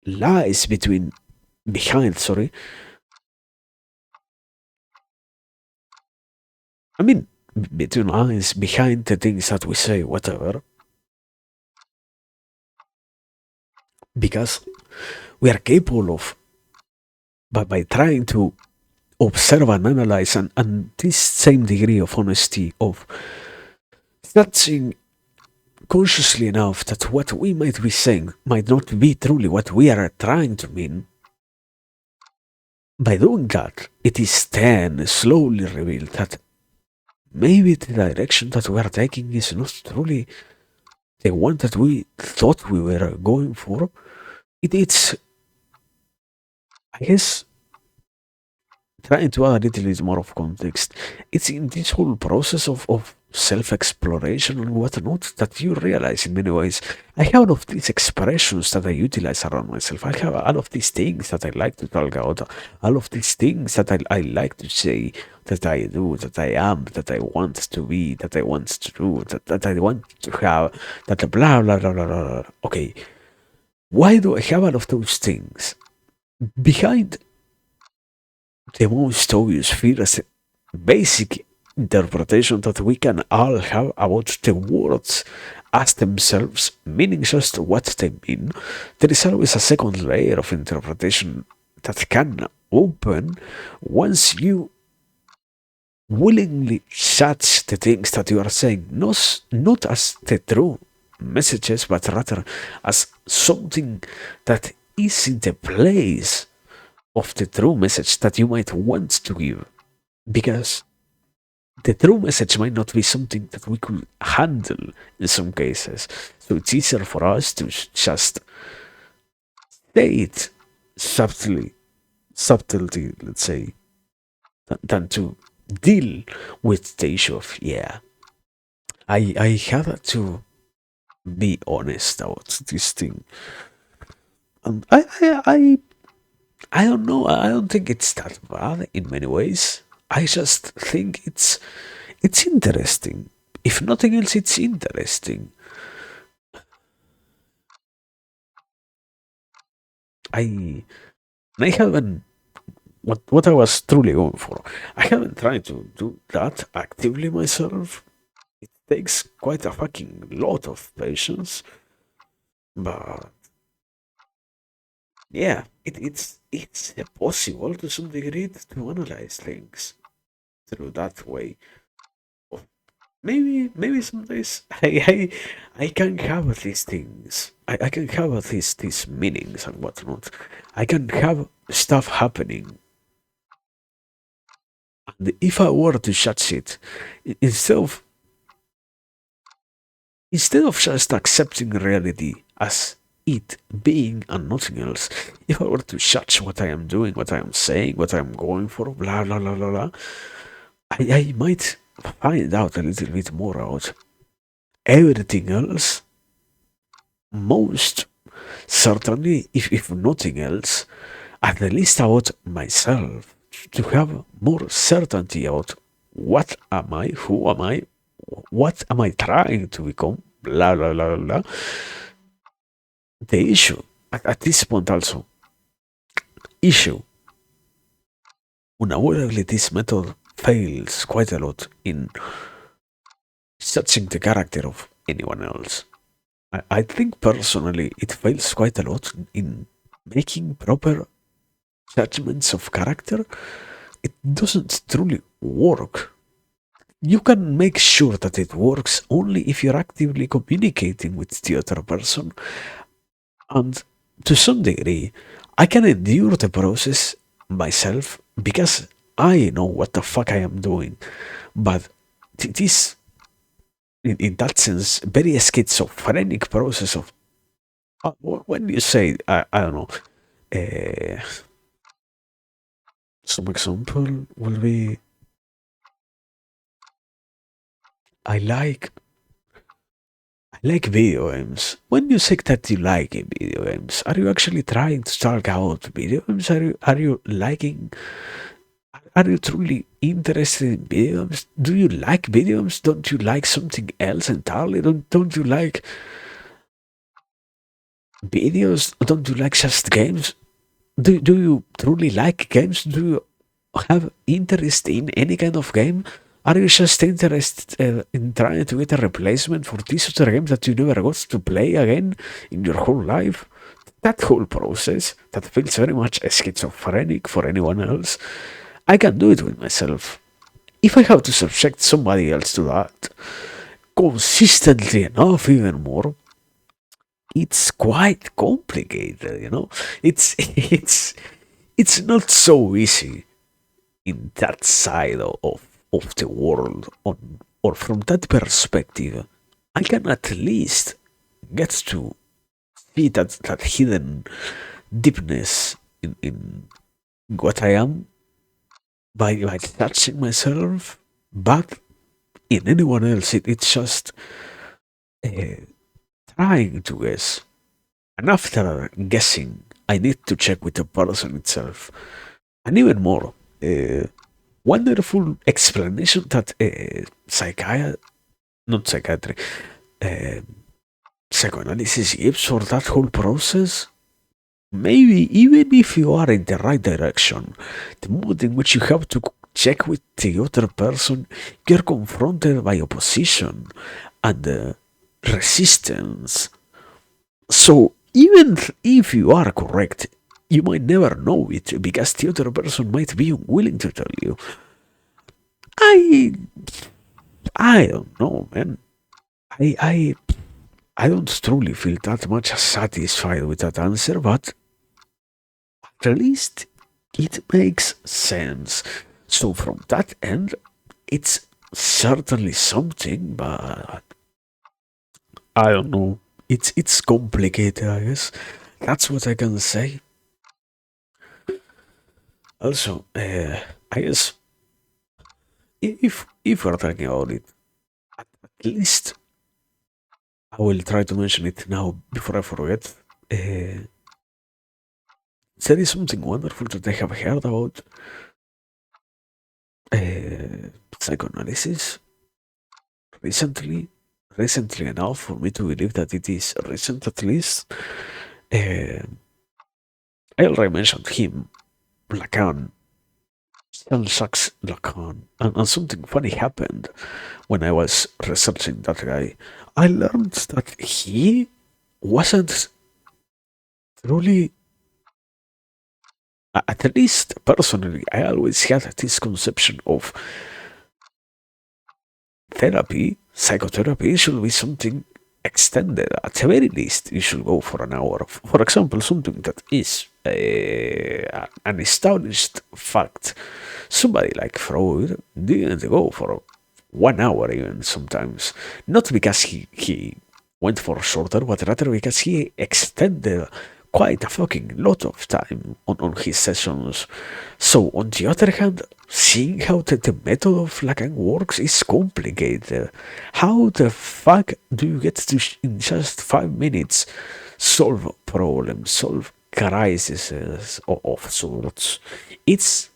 lies behind, sorry, I mean, between lines, behind the things that we say, whatever, because we are capable of, by trying to observe and analyze, and this same degree of honesty, of touching consciously enough that what we might be saying might not be truly what we are trying to mean. By doing that, it is then slowly revealed that maybe the direction that we are taking is not truly the one that we thought we were going for. It's, I guess, trying to add a little bit more of context. It's in this whole process of self-exploration and whatnot that you realize in many ways. I have all of these expressions that I utilize around myself. I have all of these things that I like to talk about, all of these things that I like to say, that I do, that I am, that I want to be, that I want to do, that I want to have, that blah blah blah blah blah. Okay, why do I have all of those things? Behind the most obvious first basic interpretation that we can all have about the words as themselves, meaning just what they mean, there is always a second layer of interpretation that can open once you willingly judge the things that you are saying, not as the true messages, but rather as something that is in the place of the true message that you might want to give. Because the true message might not be something that we could handle in some cases. So it's easier for us to just say it subtly subtlety, let's say, than to deal with the issue of, yeah, I had to be honest about this thing. And I don't know. I don't think it's that bad in many ways. I just think it's interesting. If nothing else, it's interesting. I I haven't what I was truly going for. I haven't tried to do that actively myself. It takes quite a fucking lot of patience, but yeah, it's possible to some degree to analyze things through that way. Maybe some days I can have these things. I can have these meanings and whatnot. I can have stuff happening. And if I were to judge it, instead of just accepting reality as it being and nothing else, if I were to judge what I am doing, what I am saying, what I am going for, blah blah blah blah blah, I might find out a little bit more about everything else. Most certainly, if nothing else, at least about myself, to have more certainty about what am I, who am I, what am I trying to become, blah blah blah blah. The issue at this point also, issue, unavoidably this method fails quite a lot in judging the character of anyone else. I think personally it fails quite a lot in making proper judgments of character. It doesn't truly work. You can make sure that it works only if you're actively communicating with the other person. And to some degree, I can endure the process myself because I know what the fuck I am doing. But this, in that sense, very schizophrenic process of when you say, I don't know, uh, some example will be I like I like video games. When you say that you like video games, are you actually trying to talk about video games? Are you liking? Are you truly interested in video games? Do you like video games? Don't you like something else entirely? Don't you like videos? Don't you like just games? Do you truly like games? Do you have interest in any kind of game? Are you just interested in trying to get a replacement for this other game that you never got to play again in your whole life? That whole process that feels very much schizophrenic for anyone else, I can do it with myself. If I have to subject somebody else to that consistently enough, even more, it's quite complicated, you know? It's not so easy in that side of the world on or from that perspective. I can at least get to see that hidden deepness in what I am by touching myself, but in anyone else it's just uh, trying to guess. And after guessing, I need to check with the person itself. And even more, wonderful explanation that not psychiatry, uh, psychoanalysis gives for that whole process. Maybe even if you are in the right direction, the moment in which you have to check with the other person, you're confronted by opposition and resistance. So even if you are correct, you might never know it because the other person might be unwilling to tell you. I I don't know, man. I I I don't truly feel that much satisfied with that answer, but at least it makes sense. So from that end, it's certainly something, but I don't know. It's complicated, I guess. That's what I can say. Also, I guess if we're talking about it, at least I will try to mention it now before I forget. Uh, there is something wonderful that I have heard about psychoanalysis recently. Recently enough for me to believe that it is recent at least. Uh, I already mentioned him, Lacan, Jean Jacques Lacan, and something funny happened when I was researching that guy. I learned that he wasn't truly, at least personally, I always had this conception of therapy, psychotherapy should be something extended. At the very least, you should go for an hour. For example, something that is an established fact. Somebody like Freud didn't go for 1 hour even sometimes. Not because he went for shorter, but rather because he extended quite a fucking lot of time on his sessions. So, on the other hand, seeing how the method of Lacan works is complicated. How the fuck do you get to, in just 5 minutes, solve problems, solve crises of sorts? It's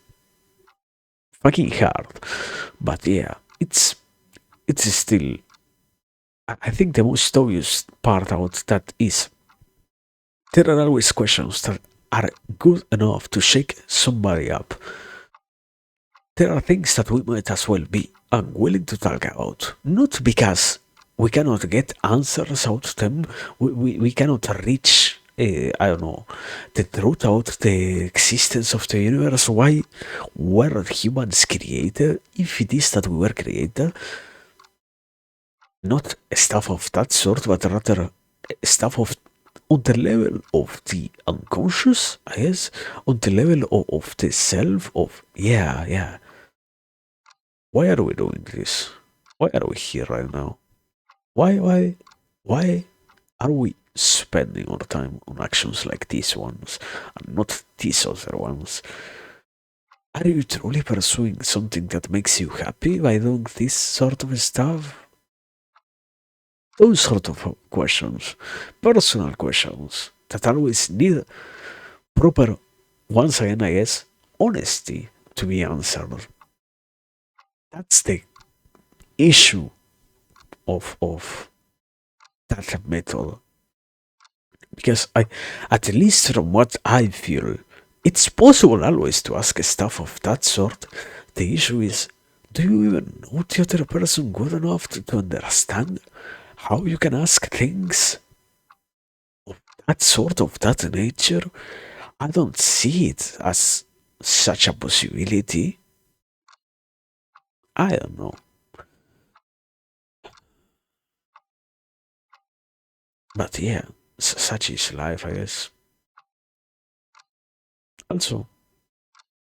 fucking hard. But yeah, it's still. I think the most obvious part about that is there are always questions that are good enough to shake somebody up. There are things that we might as well be unwilling to talk about. Not because we cannot get answers out of them, we cannot reach, I don't know, the truth about the existence of the universe. Why were humans created? If it is that we were created, not stuff of that sort, but rather stuff of on the level of the unconscious, I guess, on the level of the self, of yeah. Why are we doing this? Why are we here right now? Why are we spending our time on actions like these ones and not these other ones? Are you truly pursuing something that makes you happy by doing this sort of stuff? Those sort of questions, personal questions that always need proper, once again, I guess, honesty to be answered. That's the issue of that method. Because at least from what I feel, it's possible always to ask stuff of that sort. The issue is, do you even know the other person good enough to understand how you can ask things of that sort, of that nature? I don't see it as such a possibility. I don't know. But yeah, such is life, I guess. Also,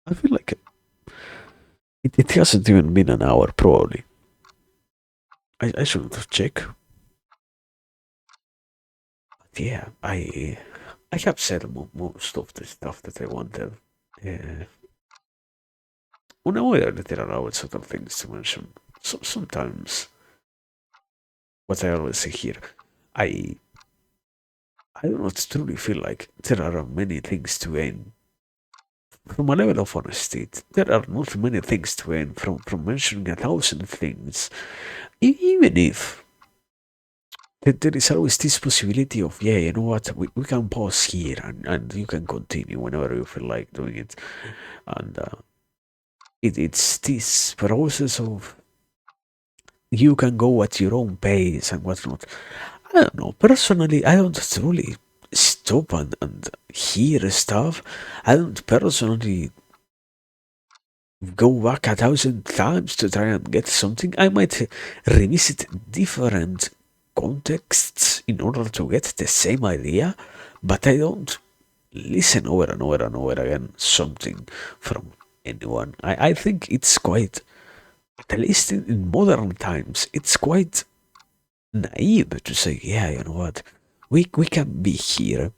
I feel like it hasn't even been an hour, probably. I should have checked. But yeah, I have said most of the stuff that I wanted. Uh, well, there are always other things to mention. So sometimes, what I always say here, I I do not truly feel like there are many things to gain from a level of honesty. There are not many things to gain from mentioning 1,000 things. Even if there is always this possibility of, yeah, you know what, we can pause here and you can continue whenever you feel like doing it. And it's this process of you can go at your own pace and whatnot. I don't know. Personally, I don't truly stop and hear stuff. I don't personally go back 1,000 times to try and get something. I might revisit different contexts in order to get the same idea, but I don't listen over and over and over again something from anyone. I think it's quite, at least in modern times, it's quite naive to say, yeah, you know what, we can be here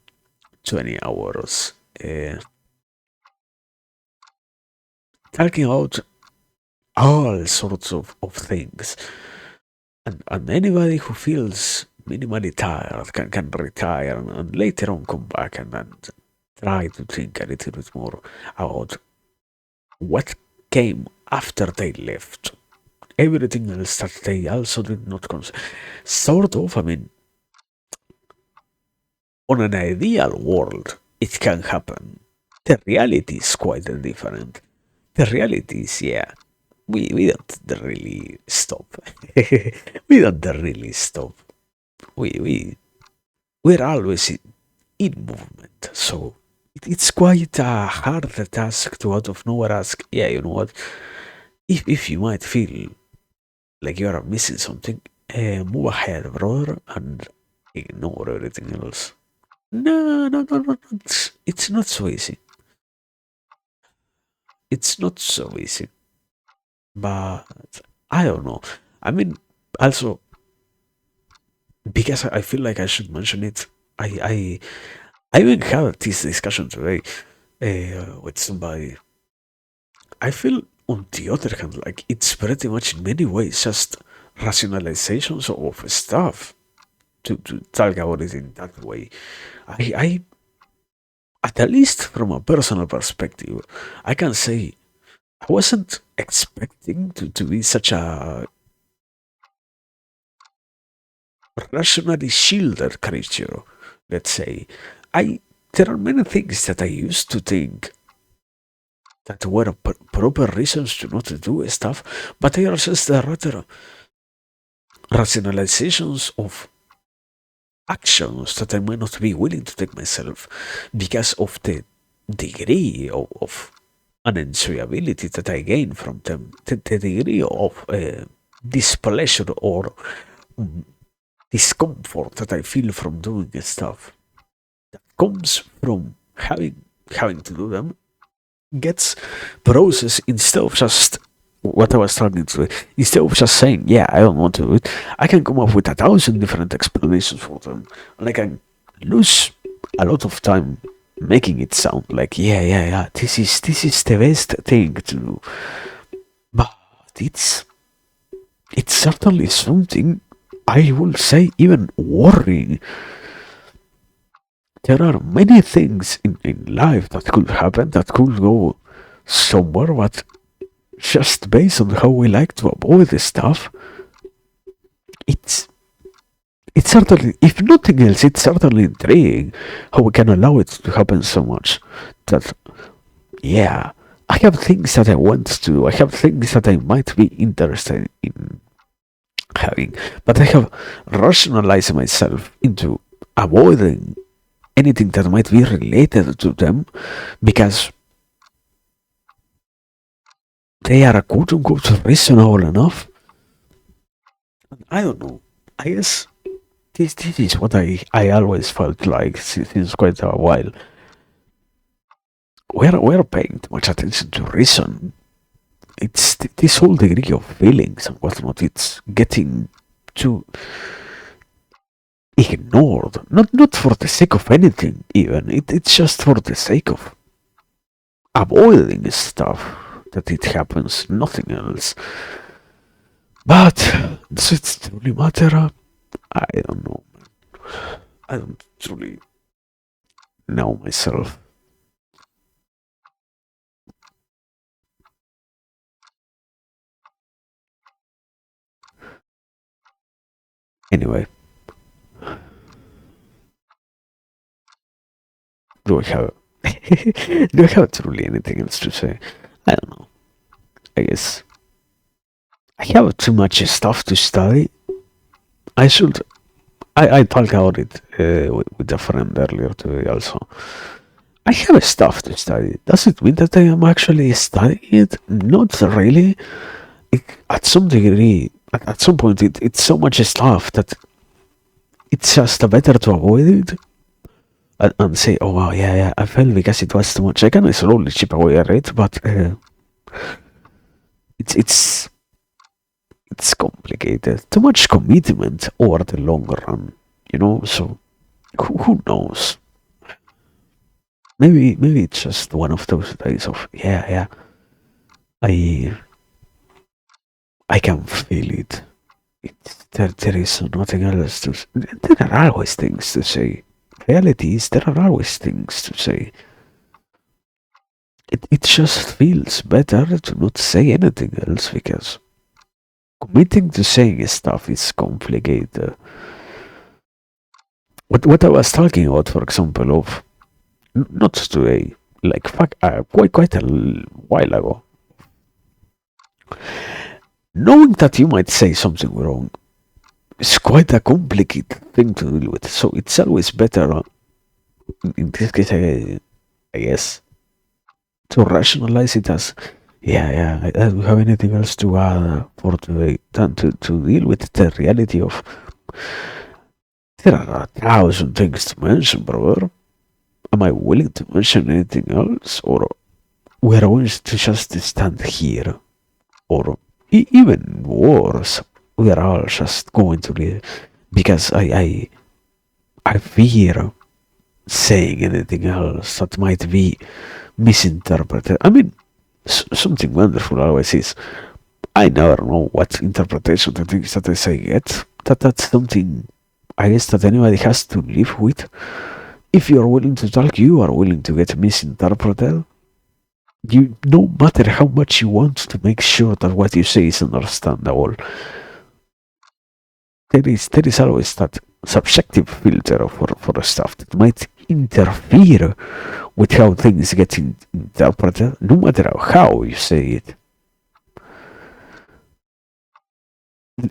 20 hours talking about all sorts of things. And anybody who feels minimally tired can retire and later on come back and try to think a little bit more about what came after they left. Everything else that they also did not consider. Sort of, I mean, on an ideal world, it can happen. The reality is quite different. The reality is, yeah, we don't really stop. We don't really stop. We we're always in movement. So it's quite a hard task to out of nowhere ask, yeah, you know what? If you might feel like you are missing something, move ahead, brother, and ignore everything else. No, no, no, no, no. It's not so easy. It's not so easy. But I don't know. I mean, also, because I feel like I should mention it, I, I even had this discussion today with somebody. I feel, on the other hand, like it's pretty much in many ways just rationalizations of stuff to talk about it in that way. I at least from a personal perspective, I can say I wasn't expecting to be such a rationally shielded creature. Let's say, I there are many things that I used to think that were proper reasons to not do stuff, but they are just rather rationalizations of actions that I might not be willing to take myself because of the degree of unenjoyability that I gain from them, the degree of displeasure or mm, discomfort that I feel from doing stuff that comes from having to do them gets processed instead of just what I was talking to. Instead of just saying, yeah, I don't want to do it, I can come up with 1,000 different explanations for them. And I can lose a lot of time making it sound like, yeah, this is the best thing to do. But it's certainly something I will say even worrying. There are many things in life that could happen that could go somewhere, but just based on how we like to avoid this stuff, it's it's certainly, if nothing else, it's certainly intriguing how we can allow it to happen so much. That, yeah, I have things that I want to do, I have things that I might be interested in having, but I have rationalized myself into avoiding anything that might be related to them because they are quote unquote reasonable enough. I don't know. I guess this is what I always felt like since quite a while. We're paying too much attention to reason. It's this whole degree of feelings and whatnot. It's getting too ignored. Not for the sake of anything, even. It's just for the sake of avoiding stuff that it happens, nothing else. But does it truly matter? I don't know. I don't truly know myself. Anyway, do I have do I have truly anything else to say? I don't know. I guess I have too much stuff to study. I should. I talked about it with a friend earlier today. Also, I have stuff to study. Does it mean that I am actually studying it? Not really. At some degree, at some point, it's so much stuff that it's just better to avoid it and say, oh wow, yeah, I felt because it was too much. I can slowly chip away at it, but it's it's it's complicated. Too much commitment over the long run, So who knows? Maybe it's just one of those days of yeah. I I can feel it. There is nothing else to. There are always things to say. Reality is there are always things to say. It just feels better to not say anything else because committing to saying stuff is complicated. What I was talking about, for example, of not today, like quite a while ago, knowing that you might say something wrong is quite a complicated thing to deal with. So it's always better, in this case, I guess, to rationalize it as, yeah, yeah, I don't have anything else to add for today than to deal with the reality of there are 1,000 things to mention, brother. Am I willing to mention anything else, or we're going to just stand here, or even worse, we are all just going to live because I fear saying anything else that might be misinterpreted. I mean, something wonderful always is I never know what interpretation the things that I say get. That's something I guess that anybody has to live with. If you are willing to talk, you are willing to get misinterpreted. You no matter how much you want to make sure that what you say is understandable, there is always that subjective filter for stuff that might interfere with how things get interpreted, no matter how you say it.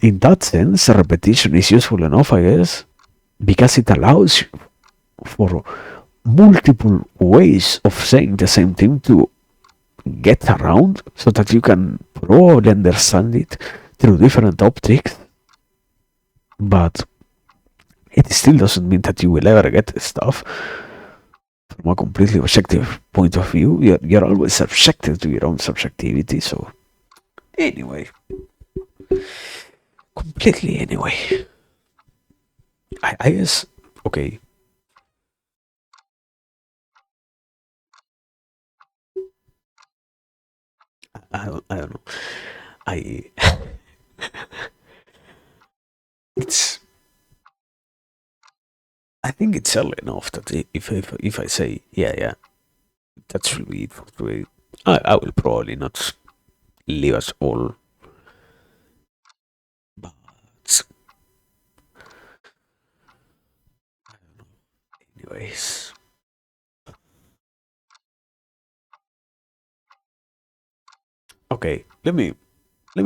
In that sense, repetition is useful enough, I guess, because it allows you for multiple ways of saying the same thing to get around so that you can probably understand it through different optics, but it still doesn't mean that you will ever get stuff from a completely objective point of view. You're always subjective to your own subjectivity, so anyway, completely anyway. I guess, okay, I don't know. I it's I think it's early enough that if I say yeah, yeah, that should be it for today. I will probably not leave us all, but anyways, okay. Let me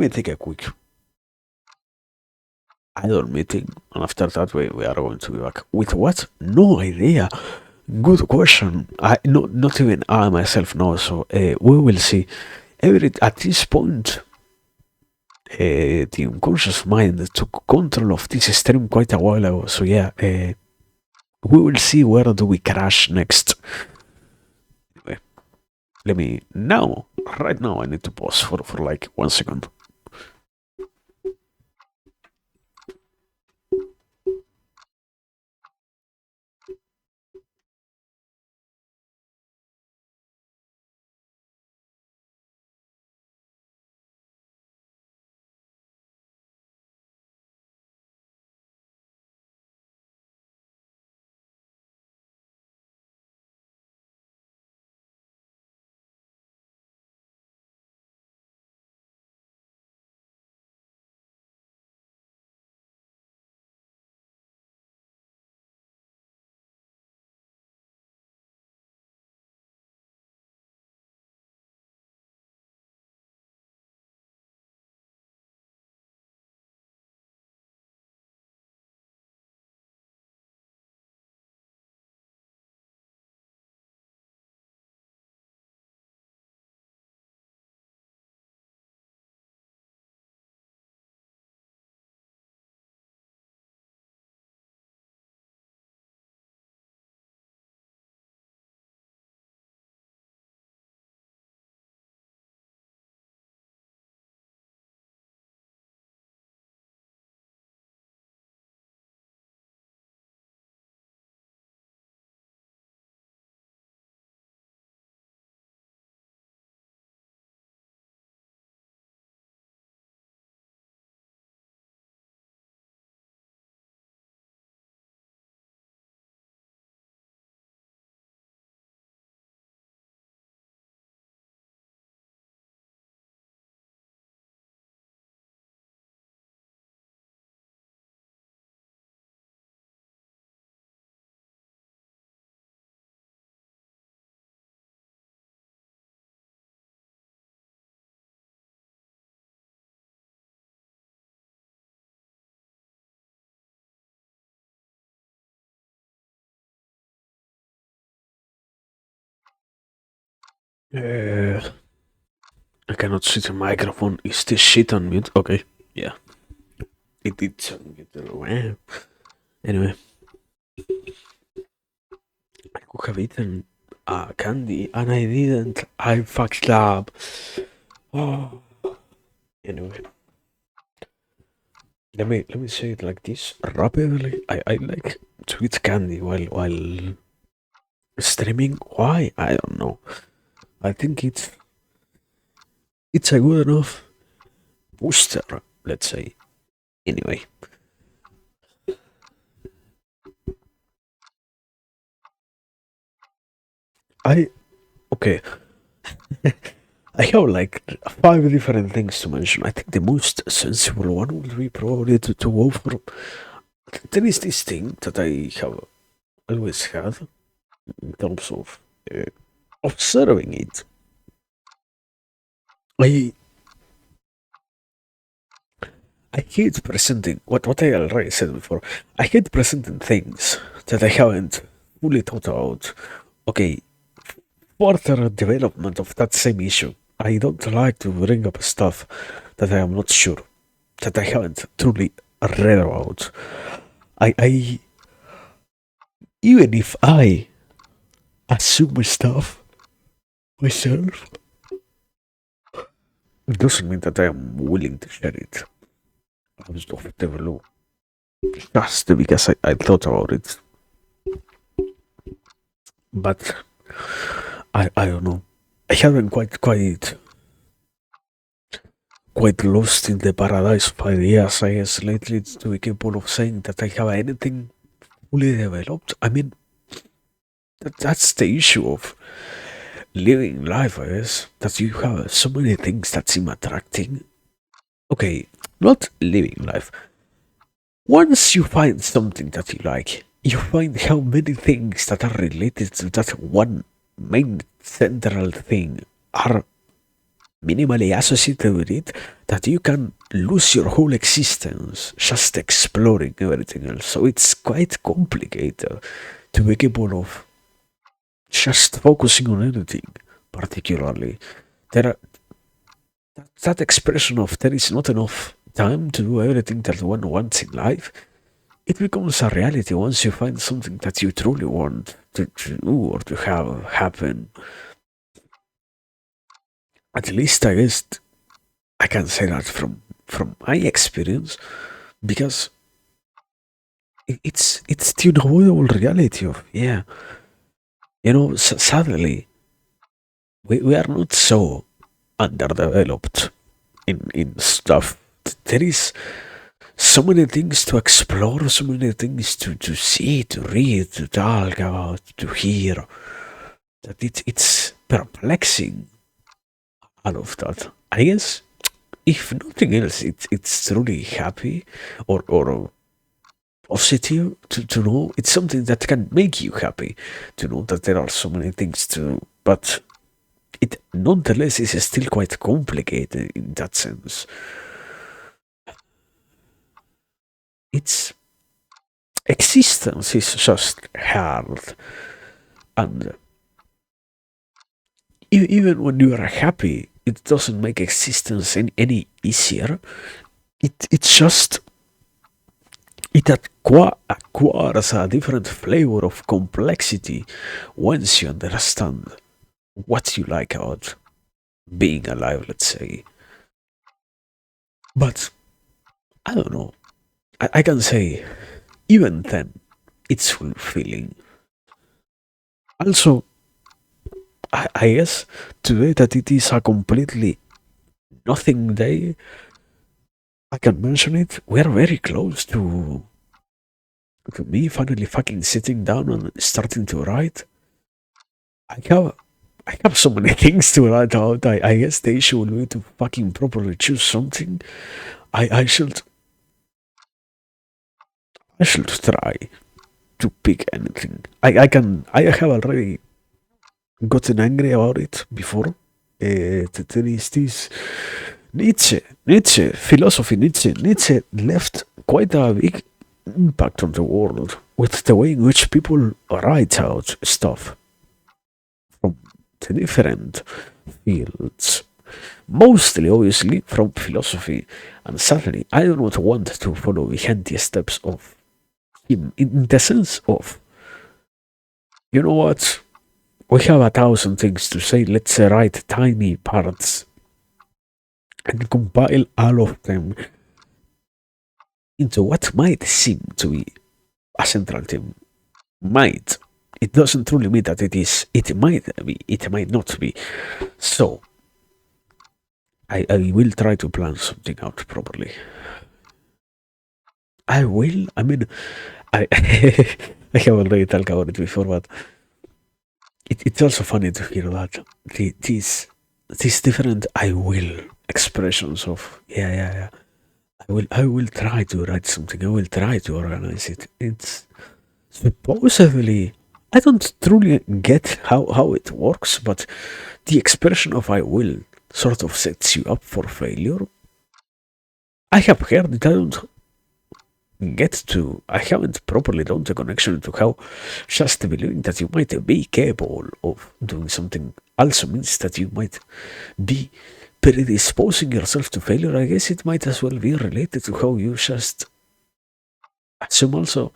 take a quick idle meeting, and after that we are going to be back with what? No idea. Good question. I not even I myself know. So we will see. Every at this point, the unconscious mind took control of this stream quite a while ago. So yeah, we will see where do we crash next. Anyway, let me now. Right now, I need to pause for like 1 second. Uh, I cannot see the microphone. Is this shit on mute? Okay. Yeah. It did turn mute. Anyway, I could have eaten candy and I didn't. I fucked up. Oh. Anyway, let me say it like this rapidly. I like to eat candy while streaming. Why? I don't know. I think it's a good enough booster, let's say. Anyway, I okay. I have like five different things to mention. I think the most sensible one would be probably to go for. There is this thing that I have always had in terms of observing it. I I hate presenting what I already said before. I hate presenting things that I haven't fully thought out. Okay, further development of that same issue. I don't like to bring up stuff that I am not sure, that I haven't truly read about. I even if I assume stuff myself, it doesn't mean that I am willing to share it. I was off the blue. Just because I thought about it. But I don't know. I haven't quite lost in the paradise of ideas, I guess, lately to be capable of saying that I have anything fully developed. I mean, that's the issue of living life, I guess, that you have so many things that seem attracting. Okay, not living life. Once you find something that you like, you find how many things that are related to that one main central thing are minimally associated with it, that you can lose your whole existence just exploring everything else. So it's quite complicated to be capable of just focusing on anything, particularly. There are, that expression of there is not enough time to do everything that one wants in life, it becomes a reality once you find something that you truly want to do or to have happen. At least I guess I can say that from my experience, because it's the unavoidable reality of, yeah, sadly we are not so underdeveloped in stuff. There is so many things to explore, so many things to see, to read, to talk about, to hear, that it's perplexing, all of that. I guess if nothing else, it's truly happy or positive to know it's something that can make you happy to know that there are so many things to do. But it nonetheless is still quite complicated in that sense. Its existence is just hard, and even when you are happy, it doesn't make existence any easier. It's just it acquires a different flavor of complexity once you understand what you like about being alive, let's say. But I don't know. I can say even then, it's fulfilling. Also, I guess today that it is a completely nothing day, I can mention it. We are very close to me finally fucking sitting down and starting to write. I have I have so many things to write out. I guess the issue will be to fucking properly choose something. I I should I should try to pick anything. I have already gotten angry about it before. There is this Nietzsche, philosophy Nietzsche left quite a big impact on the world with the way in which people write out stuff from different fields, mostly obviously from philosophy, and certainly I do not want to follow the handy steps of him in the sense of, you know what, we have 1,000 things to say, let's write tiny parts and compile all of them into what might seem to be a central theme. Might. It doesn't truly mean that it is. It might be. It might not be. So, I will try to plan something out properly. I will. I mean, I I have already talked about it before, but it's also funny to hear that these different I will expressions of yeah. I will try to write something. I will try to organize it. It's supposedly I don't truly get how it works, but the expression of I will sort of sets you up for failure. I have heard it. I haven't properly done the connection to how just believing that you might be capable of doing something also means that you might be predisposing yourself to failure. I guess it might as well be related to how you just assume also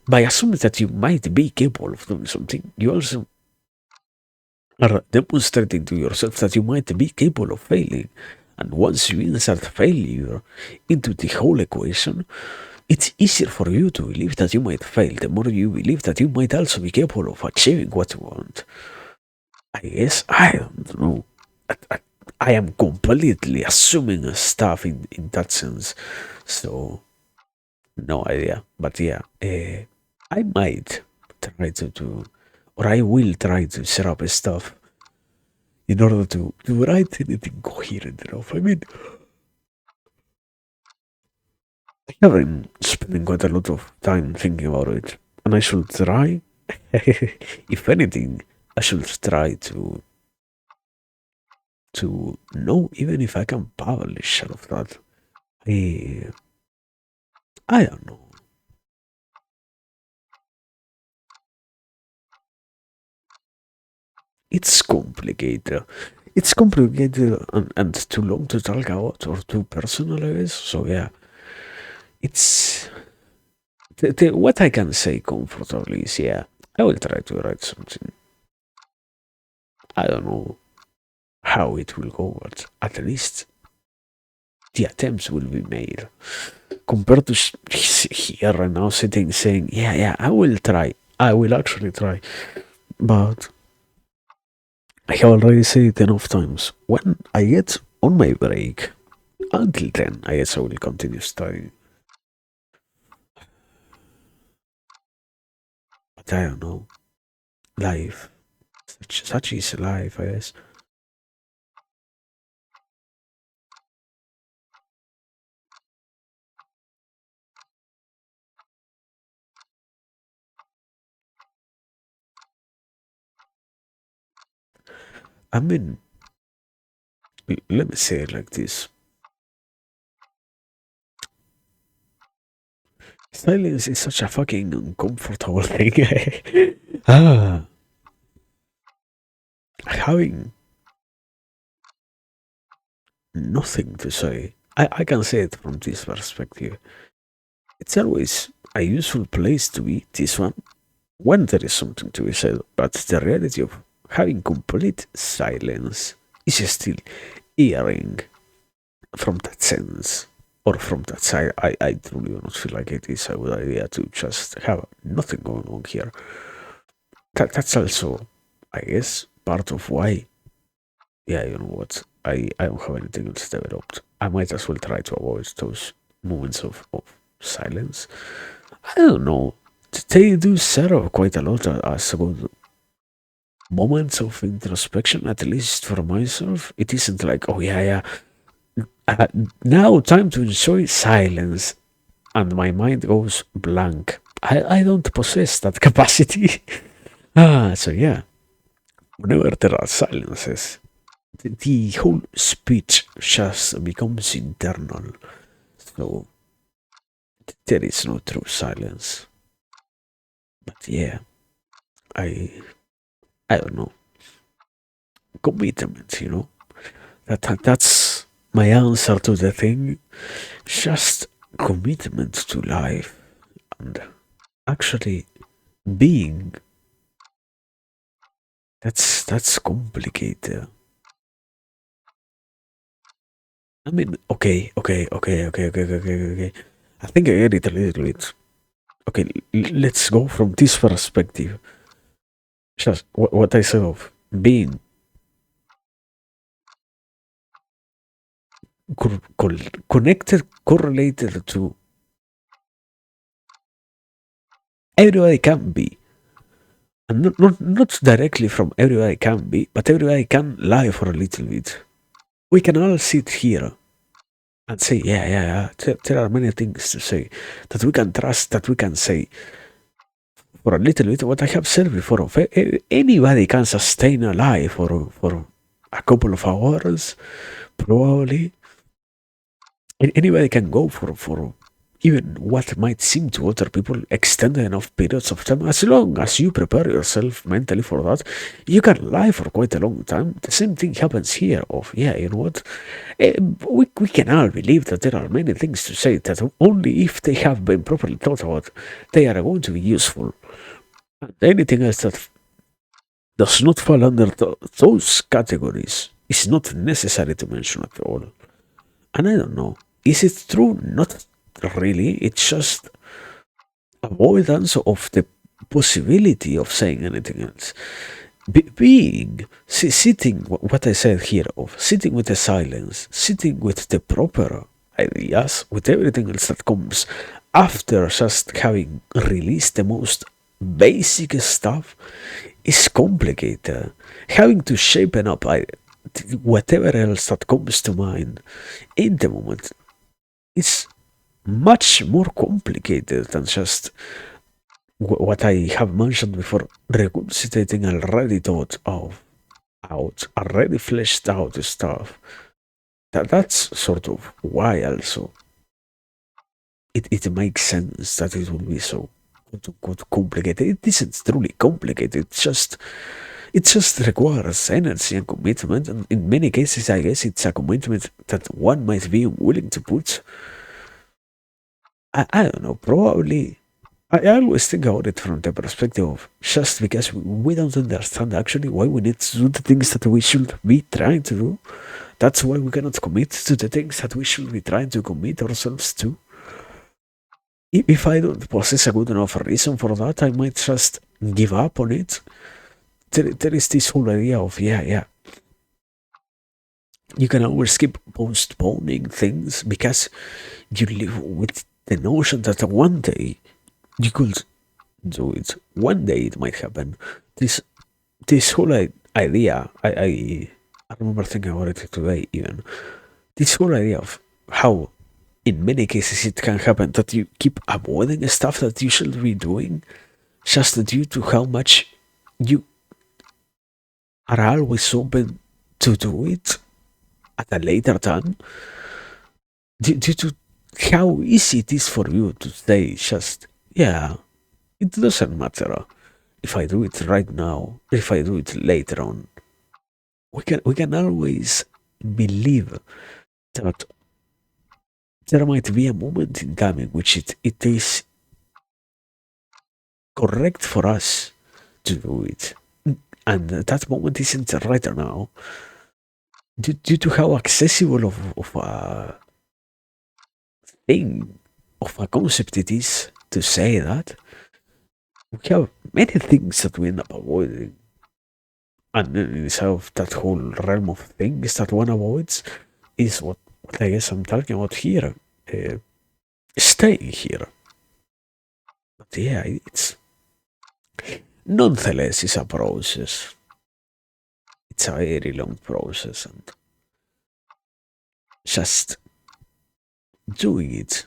by assuming that you might be capable of doing something, you also are demonstrating to yourself that you might be capable of failing. And once you insert failure into the whole equation, it's easier for you to believe that you might fail. The more you believe that you might also be capable of achieving what you want. I guess, I don't know. I am completely assuming stuff in that sense. So, no idea. But yeah, I might try or I will try to set up stuff in order to write anything coherent enough. I mean, I have been spending quite a lot of time thinking about it, and I should try, if anything, I should try to know even if I can publish all of that. I, I don't know. It's complicated. It's complicated and too long to talk about or too personal, I guess. So yeah, it's what I can say comfortably is yeah, I will try to write something. I don't know how it will go, but at least the attempts will be made. Compared to here right now sitting saying, yeah, I will try. I will actually try. But I have already said it enough times. When I get on my break, until then, I guess I will continue studying. But I don't know. Life. Such is life, I guess. I mean, let me say it like this. Silence is such a fucking uncomfortable thing. ah, having nothing to say. I can say it from this perspective. It's always a useful place to be, this one, when there is something to be said, but the reality of having complete silence is still eerring from that sense. Or from that side, I truly do not feel like it is a good idea to just have nothing going on here. That's also, I guess, part of why, yeah, you know what, I don't have anything else developed. I might as well try to avoid those moments of silence. I don't know. They do set up quite a lot as good moments of introspection, at least for myself. It isn't like, oh, yeah. Uh, now, time to enjoy silence, and my mind goes blank. I don't possess that capacity. So yeah, whenever there are silences, the whole speech just becomes internal. So there is no true silence. But yeah, I I don't know. commitment, that's my answer to the thing. Just commitment to life and actually being. That's complicated. I mean, okay. I think I get it a little bit. Okay, let's go from this perspective. Just what I said of being connected, correlated to everybody can be. And not directly from everybody can be, but everybody can lie for a little bit. We can all sit here and say, yeah. There are many things to say that we can trust, that we can say for a little bit. What I have said before, of anybody can sustain a lie for a couple of hours, probably. And anybody can go for even what might seem to other people extended enough periods of time. As long as you prepare yourself mentally for that, you can lie for quite a long time. The same thing happens here. Of you know what? We can all believe that there are many things to say that only if they have been properly thought about, they are going to be useful. And anything else that does not fall under those categories is not necessary to mention at all. And I don't know, is it true? Not really. It's just avoidance of the possibility of saying anything else. Being, sitting, what I said here, of sitting with the silence, sitting with the proper ideas, with everything else that comes after just having released the most basic stuff, is complicated. Having to shapen up whatever else that comes to mind in the moment is much more complicated than just what I have mentioned before, regurgitating already thought of out, already fleshed out stuff. That's sort of why also it makes sense that it will be so complicated. It isn't truly complicated. It just requires energy and commitment, and in many cases, I guess it's a commitment that one might be willing to put. I don't know, probably. I always think about it from the perspective of just because we don't understand actually why we need to do the things that we should be trying to do. That's why we cannot commit to the things that we should be trying to commit ourselves to. If I don't possess a good enough reason for that, I might just give up on it. There is this whole idea of, yeah, you can always keep postponing things because you live with the notion that one day you could do it. One day it might happen. This whole idea, I remember thinking about it today even. This whole idea of how in many cases it can happen that you keep avoiding stuff that you should be doing just due to how much you are always open to do it at a later time, due to how easy it is for you to say just, yeah, it doesn't matter if I do it right now, if I do it later on. We can always believe that there might be a moment in time in which it is correct for us to do it. And that moment isn't right now. Due to how accessible of a thing, of a concept it is to say that, we have many things that we end up avoiding. And inside of that whole realm of things that one avoids is what I guess I'm talking about here. Staying here. But yeah, it's nonetheless it's a process. It's a very long process, and just doing it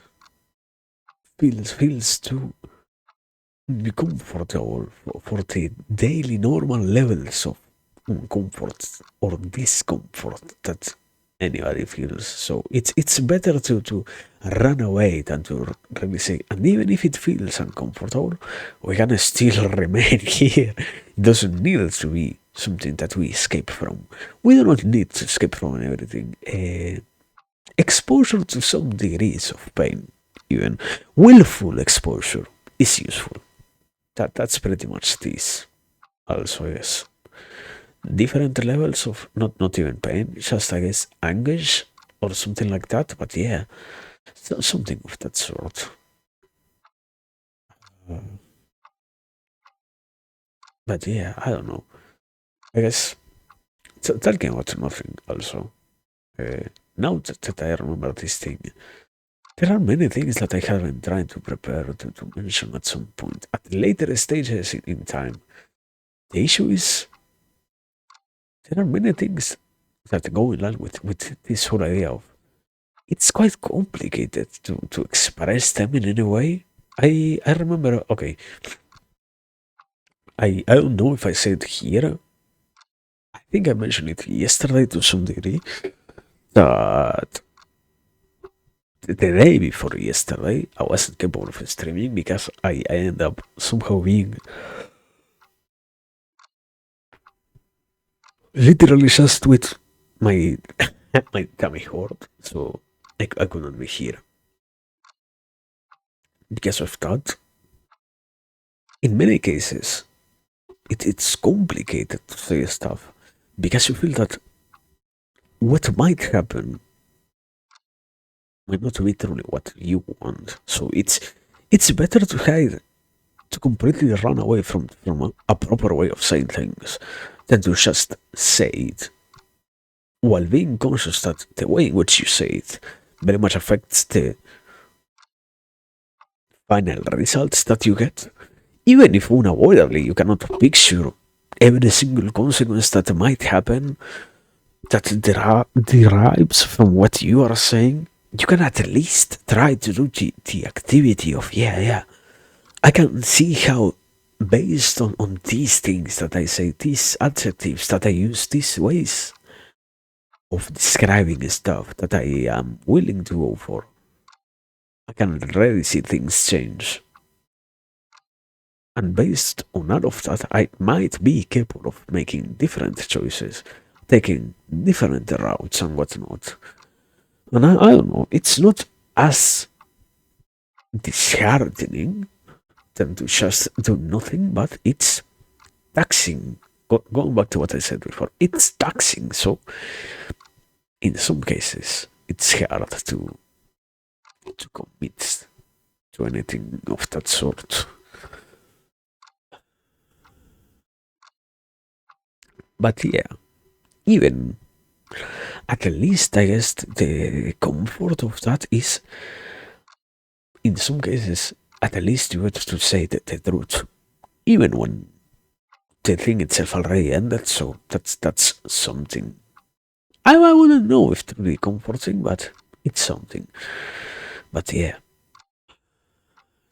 feels too comfortable for the daily normal levels of comfort or discomfort that anybody feels. So it's better to run away than to really say. And even if it feels uncomfortable, we can still remain here. It doesn't need to be something that we escape from. We do not need to escape from everything. Exposure to some degrees of pain, even willful exposure, is useful. That's pretty much this. Also, yes, different levels of not even pain, just I guess anguish or something like that. But yeah, something of that sort. But yeah, I don't know. I guess talking about nothing also. Now that I remember this thing, there are many things that I have been trying to prepare to mention at some point at later stages in time. The issue is there are many things that go along with this whole idea of it's quite complicated to express them in any way. I remember, okay, I don't know if I said here. I think I mentioned it yesterday to some degree that the day before yesterday I wasn't capable of streaming because I ended up somehow being literally just with my my tummy hurt, so I couldn't be here. Because of that, in many cases, it's complicated to say stuff because you feel that what might happen might not be truly what you want. So it's better to hide, to completely run away from a proper way of saying things than to just say it while being conscious that the way in which you say it very much affects the final results that you get. Even if unavoidably you cannot picture every single consequence that might happen that derives from what you are saying, you can at least try to do the activity of, yeah, I can see how, based on these things that I say, these adjectives that I use, these ways of describing stuff that I am willing to go for, I can already see things change. And based on all of that, I might be capable of making different choices, taking different routes and whatnot. And I don't know, it's not as disheartening than to just do nothing, but it's taxing. Going back to what I said before, it's taxing. So, in some cases, it's hard to commit to anything of that sort. But yeah, even at least I guess the comfort of that is, in some cases, at least you have to say the truth, even when the thing itself already ended. So that's something. I wouldn't know if to be comforting, but it's something. But yeah,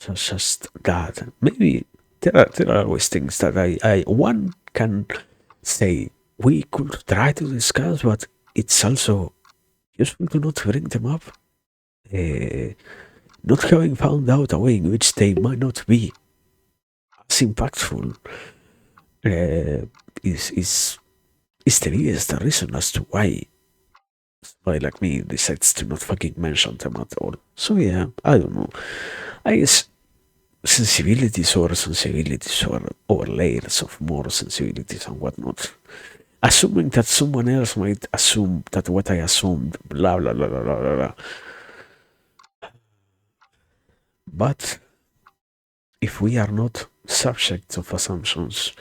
so just that. Maybe there are always things that I one can say we could try to discuss, but it's also useful to not bring them up. Uh, Not having found out a way in which they might not be as impactful uh, is the biggest reason as to why somebody like me decides to not fucking mention them at all. So yeah, I don't know. I guess sensibilities or layers of more sensibilities and whatnot. Assuming that someone else might assume that what I assumed, blah blah blah blah blah blah. Blah. But if we are not subjects of assumptions,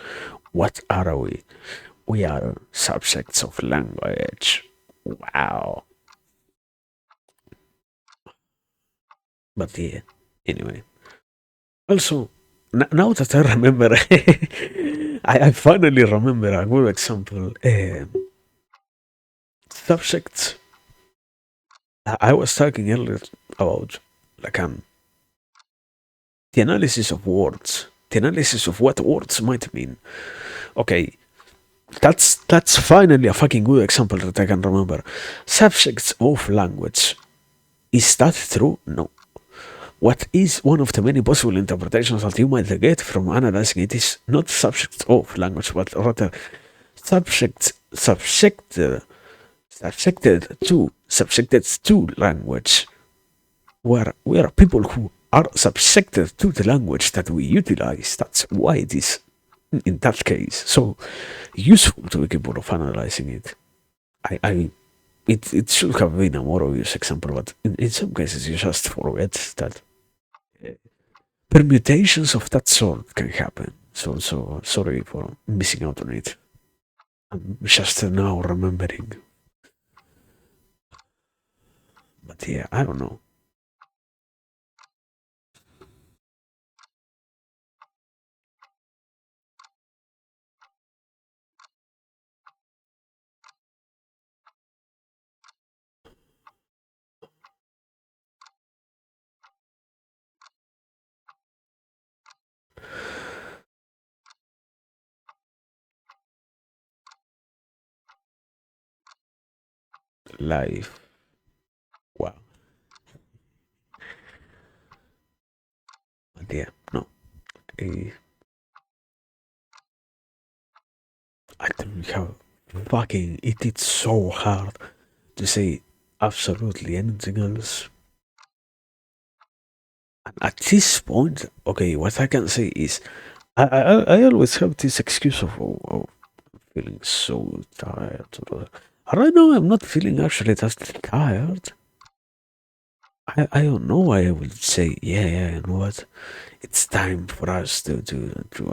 what are we? We are subjects of language. Wow. But yeah, anyway. Also, now that I remember, I finally remember a good example. Subjects. I was talking earlier about like the analysis of words, the analysis of what words might mean. Okay, that's finally a fucking good example that I can remember. Subjects of language. Is that true? No. What is one of the many possible interpretations that you might get from analyzing it is not subjects of language, but rather subjected to language, we are people who are subjected to the language that we utilize. That's why it is, in that case, so useful to be capable of analyzing it. It should have been a more obvious example, but in some cases you just forget that permutations of that sort can happen. So sorry for missing out on it. I'm just now remembering. But yeah, I don't know. Life. Wow. But yeah, no. I, I don't have fucking it is so hard to say absolutely anything else. And at this point, okay, what I can say is I always have this excuse of feeling so tired. Right now, I'm not feeling actually that tired. I don't know why I would say, yeah, you know what? It's time for us to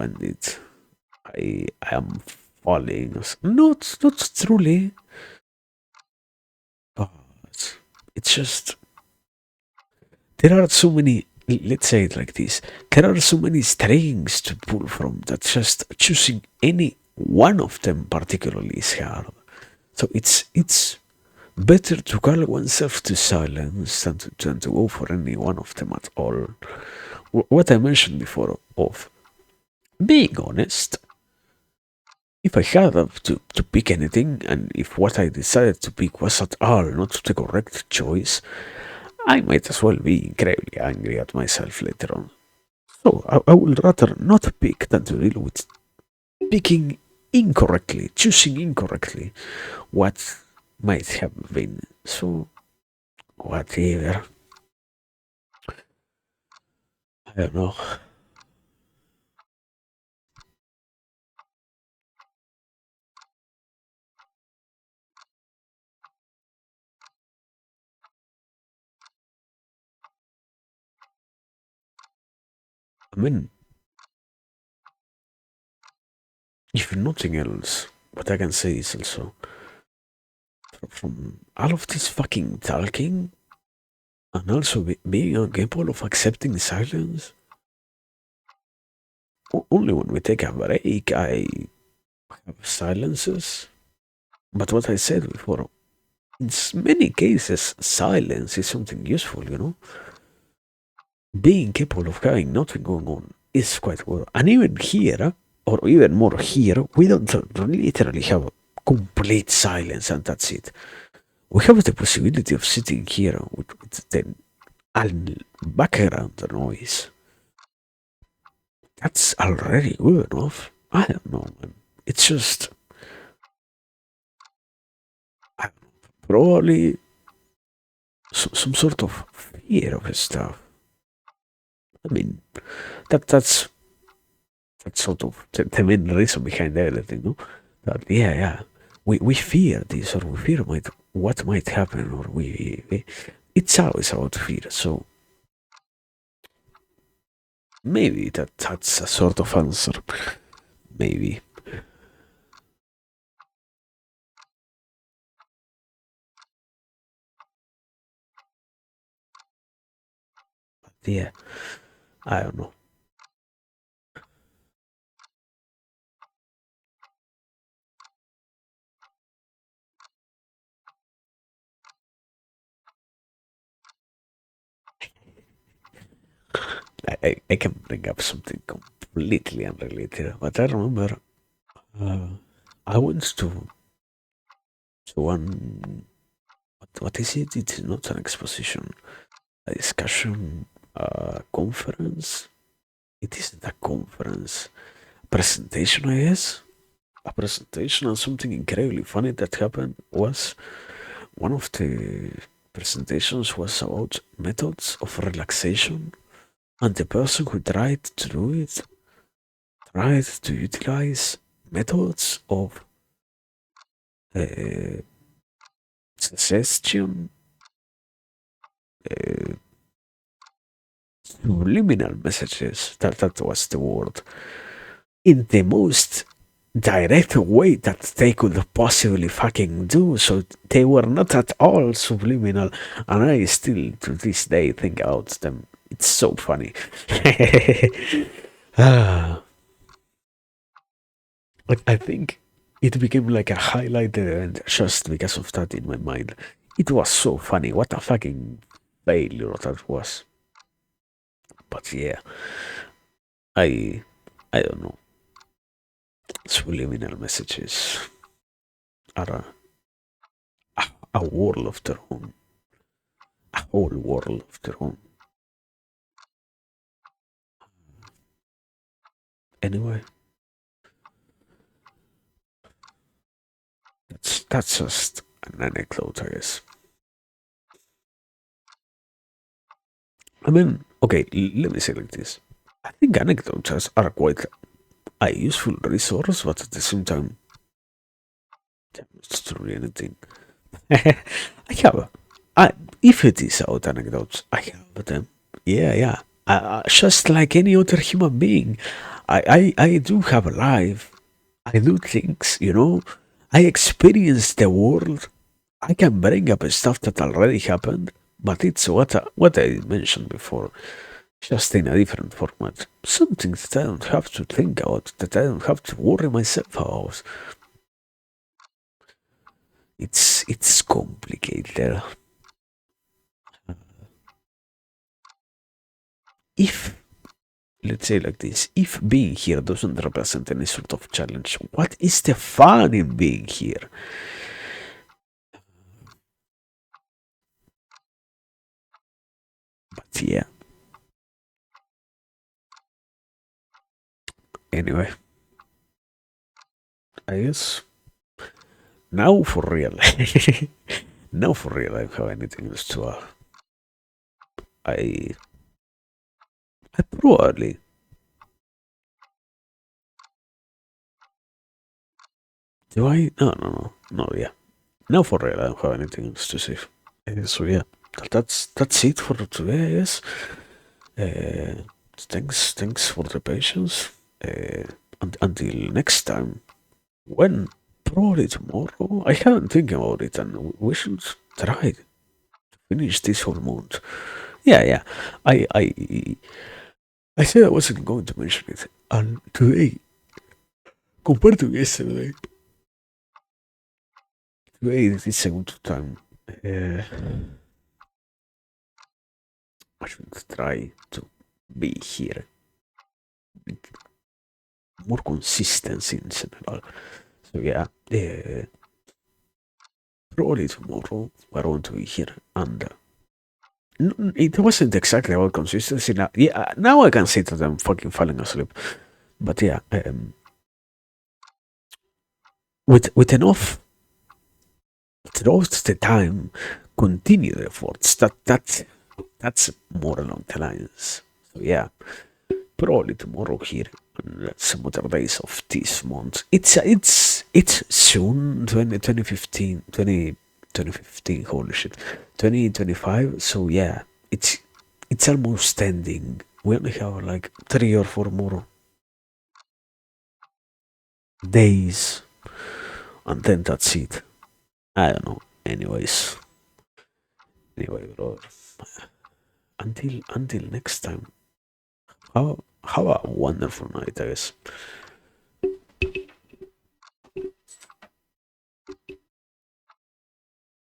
end it. I am falling. Not truly, but it's just there are so many. Let's say it like this: there are so many strings to pull from that just choosing any one of them particularly is hard. So it's better to call oneself to silence than to go for any one of them at all. What I mentioned before of being honest, if I had to pick anything, and if what I decided to pick was at all not the correct choice, I might as well be incredibly angry at myself later on. So I would rather not pick than to deal with picking incorrectly, choosing incorrectly what might have been. So, whatever. I don't know. I mean, if nothing else, what I can say is also from all of this fucking talking and also being incapable of accepting silence, only when we take a break, I have silences. But what I said before, in many cases, silence is something useful, you know? Being capable of having nothing going on is quite good. And even here, or even more here, we don't literally have complete silence and that's it. We have the possibility of sitting here with the background noise. That's already good enough. I don't know, man. It's just probably some sort of fear of stuff. I mean, that's sort of the main reason behind everything, no? That yeah, we fear this or we fear what might happen or we it's always about fear. So maybe that's a sort of answer. Maybe. But yeah, I don't know. I can bring up something completely unrelated, but I remember uh, I went to one what is it? It's not an exposition, a discussion, conference. It isn't a conference. Presentation, I guess. a presentation, and something incredibly funny that happened was one of the presentations was about methods of relaxation, and the person who tried to do it tried to utilize methods of uh, suggestion, uh, subliminal messages. That was the word. In the most direct way that they could possibly fucking do. So they were not at all subliminal, and I still to this day think about them. It's so funny. Ah, like I think it became like a highlight event just because of that in my mind. It was so funny. What a fucking failure that was. But yeah, I I don't know. Subliminal messages are a world of their own. A whole world of their own. Anyway, that's just an anecdote, I guess. I mean, okay, let me say like this. I think anecdotes are quite a useful resource, but at the same time, they're not truly anything. I have, I, if it is about anecdotes, I have them. Yeah, yeah. Just like any other human being, I do have a life. I do things, you know. I experience the world. I can bring up stuff that already happened, but it's what I mentioned before, just in a different format. Something that I don't have to think about, that I don't have to worry myself about. It's complicated. If let's say like this, if being here doesn't represent any sort of challenge, what is the fun in being here? But yeah, anyway, I guess now for real. Now for real, I don't have anything else to add. I I probably do I no yeah. Now for real, I don't have anything else to say. So yeah, that's it for today, I guess. Uh, thanks for the patience. Until next time, when probably tomorrow. I haven't thinking about it, and we should try to finish this whole month. Yeah, yeah. I said I wasn't going to mention it, and today, compared to yesterday, today is a good time. Uh, I should try to be here with more consistency in general. So yeah, probably tomorrow we're going to be here, and it wasn't exactly about consistency. Now, yeah, now I can say that I'm fucking falling asleep. But yeah, with enough throughout the time, continue the efforts. That's more along the lines. So yeah, probably tomorrow here, and some other days of this month. It's soon 2015 2015. Holy shit, 2025. So yeah, it's almost ending. We only have like 3 or 4 more days, and then that's it. I don't know. Anyway, bro. Until next time. Have a wonderful night, I guess.